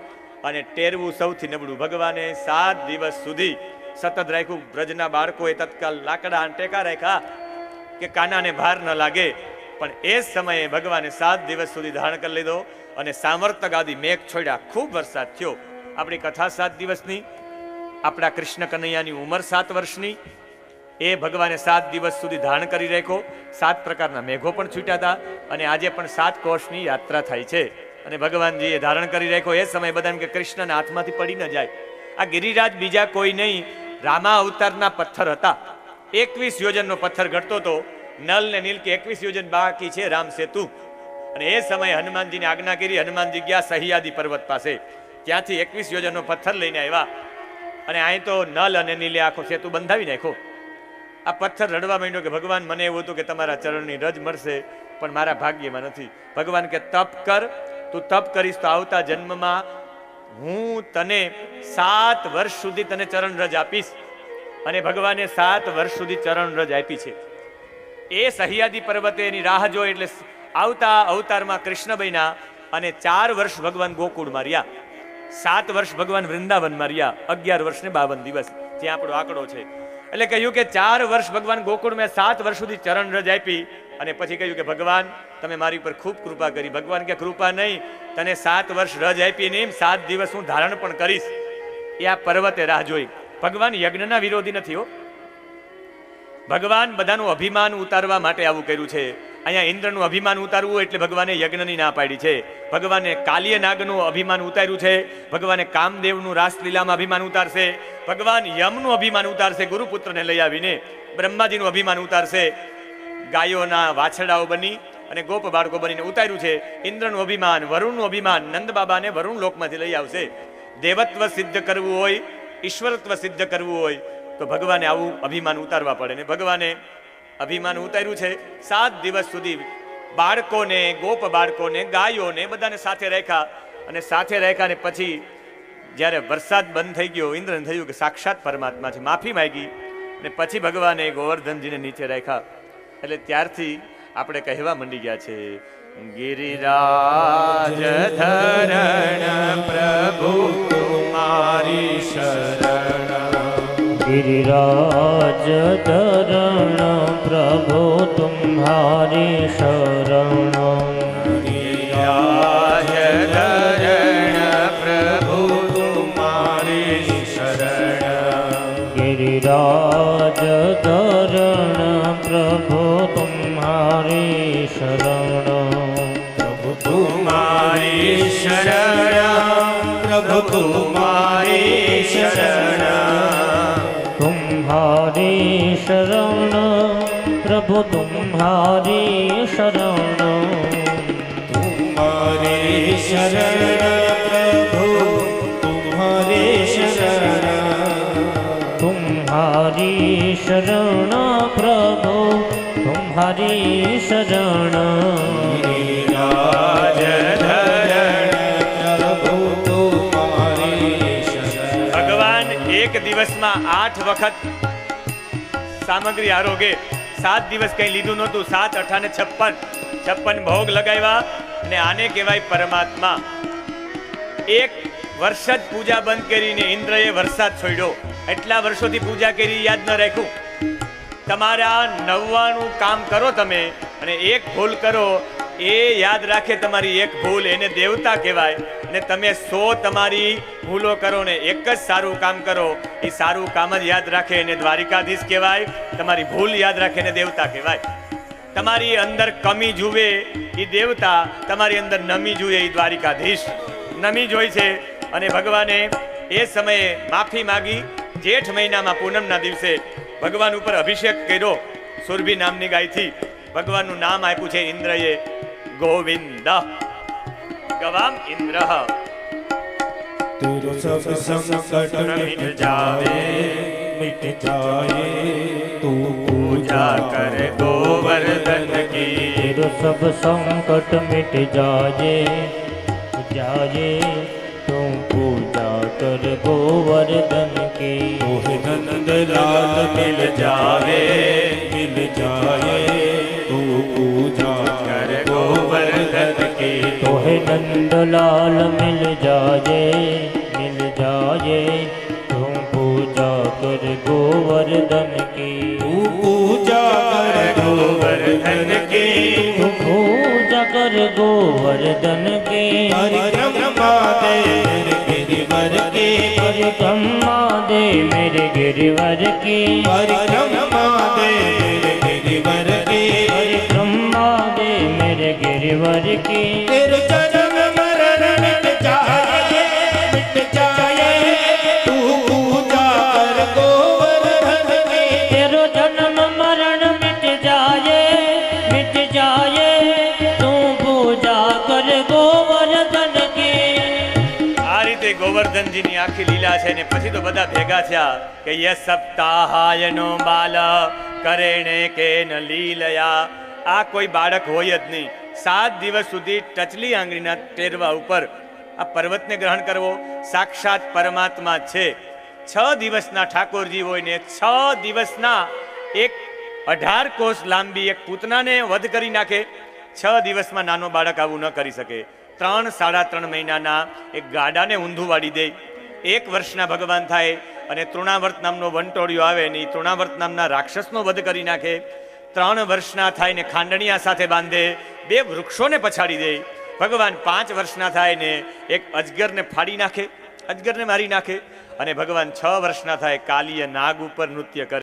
અને ટેરવું સૌથી નબળું. ભગવાને 7 દિવસ સુધી સતત રાખ્યું. બ્રજના બાળકોએ તત્કાલ લાકડા ટેકા રાખ્યા કે કાનાને ભાર ન લાગે. પણ એ જ સમયે ભગવાને 7 દિવસ સુધી ધારણ કરી લીધો અને સામર્થ્ય ગાદી મેઘ છોડ્યા. ખૂબ વરસાદ થયો. આપણી કથા 7 દિવસની, આપણા કૃષ્ણ કનૈયાની ઉંમર 7 વર્ષની. એ ભગવાને 7 દિવસ સુધી ધારણ કરી રાખ્યો. 7 પ્રકારના મેઘો પણ છૂટ્યા હતા. અને આજે પણ 7 કોષની યાત્રા થાય છે. અને ભગવાનજીએ ધારણ કરી રાખ્યો. એ સમયે બધા કે કૃષ્ણના હાથમાંથી પડી ન જાય. આ ગિરિરાજ બીજા કોઈ નહીં, રામા અવતારના પથ્થર હતા. 21 યોજનનો પથ્થર ઘટતો હતો. નલ ને નીલ કે 21 યોજન બાકી છે રામ સેતુ. અને એ સમયે હનુમાનજીને આજ્ઞા કરી. હનુમાનજી ગયા સહ્યાદી પર્વત પાસે. ત્યાંથી 21 યોજનનો પથ્થર લઈને આવ્યા. અને અહીં તો નલ અને નીલે આખો સેતુ બંધાવી નાખ્યો. આ પથ્થર રડવા માંડ્યો કે ભગવાન, મને એવું હતું કે તમારા ચરણની રજ મળશે, પણ મારા ભાગ્યમાં નથી. ભગવાન કે તપ કર, તું તપ કરીશ તો આવતા જન્મમાં હું તને 7 વર્ષ સુધી તને ચરણ રજ આપીશ. અને ભગવાને 7 વર્ષ સુધી ચરણ રજ આપી છે. એ સહ્યાદી પર્વતે એની રાહ જોઈ એટલે આવતા અવતારમાં કૃષ્ણ બન્યા. અને 4 વર્ષ ભગવાન ગોકુળમાં રહ્યા. 7 વર્ષ ભગવાન વૃંદાવનમાં રહ્યા. 11 વર્ષ ને 52 દિવસ ત્યાં આપણો આંકડો છે. એટલે કહ્યું કે 4 વર્ષ ભગવાન ગોકુળમાં 7 વર્ષ સુધી ચરણ રજ આપી. અને પછી કહ્યું કે ભગવાન તમે મારી પર ખૂબ કૃપા કરી. ભગવાન કે કૃપા નહીં, તને 7 વર્ષ રજ આપી નહીં, 7 દિવસ હું ધારણ પણ કરીશ. એ આ પર્વતે રાહ જોઈ. ભગવાન યજ્ઞના વિરોધી નથી હો. ભગવાન બધાનું અભિમાન ઉતારવા માટે આવું કર્યું છે. અહીંયા ઇન્દ્રનું અભિમાન ઉતારવું એટલે ભગવાને યજ્ઞની ના પાડી છે. ભગવાને કાલિય નાગનું અભિમાન ઉતાર્યું છે. ભગવાને કામદેવનું રાસલીલામાં અભિમાન ઉતારશે. ભગવાન યમનું અભિમાન ઉતારશે ગુરુપુત્રને લઈ આવીને. બ્રહ્માજીનું અભિમાન ઉતારશે. ગાયોના વાછડાઓ બની અને ગોપ બાળકો બનીને ઉતાર્યું છે. ઇન્દ્રનું અભિમાન, વરુણનું અભિમાન, નંદ બાબાને વરુણ લોકમાંથી લઈ આવશે. દેવત્વ સિદ્ધ કરવું હોય, ઈશ્વરત્વ સિદ્ધ કરવું હોય તો ભગવાને આવું અભિમાન ઉતારવા પડે. ને ભગવાને અભિમાન ઉતાર્યું છે. 7 દિવસ સુધી બાળકોને, ગોપ બાળકોને, ગાયોને બધાને સાથે રાખ્યા. અને સાથે રાખ્યા ને પછી જ્યારે વરસાદ બંધ થઈ ગયો, ઇન્દ્રને થયું કે સાક્ષાત પરમાત્મા છે, માફી માંગી. ને પછી ભગવાને ગોવર્ધનજીને નીચે રાખ્યા. એટલે ત્યારથી આપણે કહેવા માંડી ગયા છે, ગિરિરાજ ધરણ પ્રભુ તુમારી શરણ. गिरिराज धरण प्रभु तुम्हारी शरण. गिरिराज धरण प्रभु तुम्हारी शरण. गिरिराज धरण प्रभु तुम्हारी शरण. प्रभु तुम्हारी शरण, प्रभु तुम्हारी शरण. तुम्हारी शरण प्रभु तुम्हारी शरण. तुम्हारी शरण प्रभु तुम्हारी शरण. तुम्हारी शरण प्रभु तुम्हारी शरण. गिरिराज ધરણ પ્રભુ तुम्हारी शरण. ભગવાન એક દિવસમાં 8 વખત સામગ્રી આરોગે. 7 દિવસ કઈ લીધું નહોતું. 7 8 ને 56 ભોગ લગાવ્યા. અને આને કહેવાય પરમાત્મા. 1 વર્ષ જ પૂજા બંધ કરીને ઇન્દ્રએ વરસાદ છોડ્યો. એટલા વર્ષોથી પૂજા કરી, યાદ ન રાખ્યું. તમારા 99 કામ કરો તમે અને 1 ભૂલ કરો, એ યાદ રાખે તમારી 1 ભૂલ, એને દેવતા કહેવાય. ને તમે 100 તમારી ભૂલો કરો ને 1 જ સારું કામ કરો, એ સારું કામ જ યાદ રાખે એને દ્વારિકાધીશ કહેવાય. તમારી ભૂલ યાદ રાખે એને દેવતા કહેવાય. તમારી અંદર કમી જુએ એ દેવતા, તમારી અંદર નમી જુએ એ દ્વારિકાધીશ. નમી જોઈ છે. અને ભગવાને એ સમયે માફી માગી. જેઠ મહિનામાં પૂનમના દિવસે ભગવાન ઉપર અભિષેક કર્યો સુરભી નામની ગાયથી. ભગવાનનું નામ આપ્યું છે ઇન્દ્રએ ગોવિંદ ગવામ ઇન્દ્ર तेरो सब संकट मिट जाए मिट जाए तू पूजा कर गोवर्धन की तेरो सब संकट मिट जाए जाए तुम पूजा कर गोवर्धन की तोहे नंद लाल मिल जाए तू पूजा कर गोवर्धन की तोहे नंदलाल मिल जाए तुम पूजा कर गोवर्धन की तू पूजा कर गोवर्धन की तुम पूजा कर गोवर्धन की परिक्रमा दे मेरे गिरिवर की परिक्रमा दे मेरे गिरिवर की परिक्रमा दे मेरे गिरिवर की परिक्रमा दे मेरे गिरिवर की तेरे जन्म मरण मिट जाए तू पूजा कर गोवर्धन की तेरो जन्म मरण मिट जाए तू पूजा कर गोवर्धन की આ રીતે ગોવર્ધનજીની આખી લીલા છે ને પછી તો બધા ભેગા થયા કે ય સપ્તાહાયનો બાલ કરેણે કે ન લીલયા આ કોઈ બાળક હોય જ નહીં 7 દિવસ સુધી ટચલી આંગળીના ટેરવા ઉપર આ પર્વતને ગ્રહણ કરવો સાક્ષાત પરમાત્મા છે 6 દિવસના ઠાકોરજી હોય ને 6 દિવસના એક 18 કોષ લાંબી એક પૂતનાને વધ કરી નાખે 6 દિવસમાં નાનો બાળક આવું ન કરી શકે 3-3.5 મહિનાના એક ગાડાને ઊંધું વાળી દે 1 વર્ષના ભગવાન થાય અને તૃણાવર્ત નામનો વંટોળિયો આવે ને એ તૃણાવર્ત નામના રાક્ષસનો વધ કરી નાખે 3 વર્ષના થાય ને ખાંડણિયા સાથે બાંધે 2 વૃક્ષોને પછાડી દે ભગવાન 5 વર્ષના થાય ને એક અજગરને ફાડી નાખે અજગરને મારી નાખે અને ભગવાન 6 વર્ષના થાય કાલીય નાગ ઉપર નૃત્ય કરે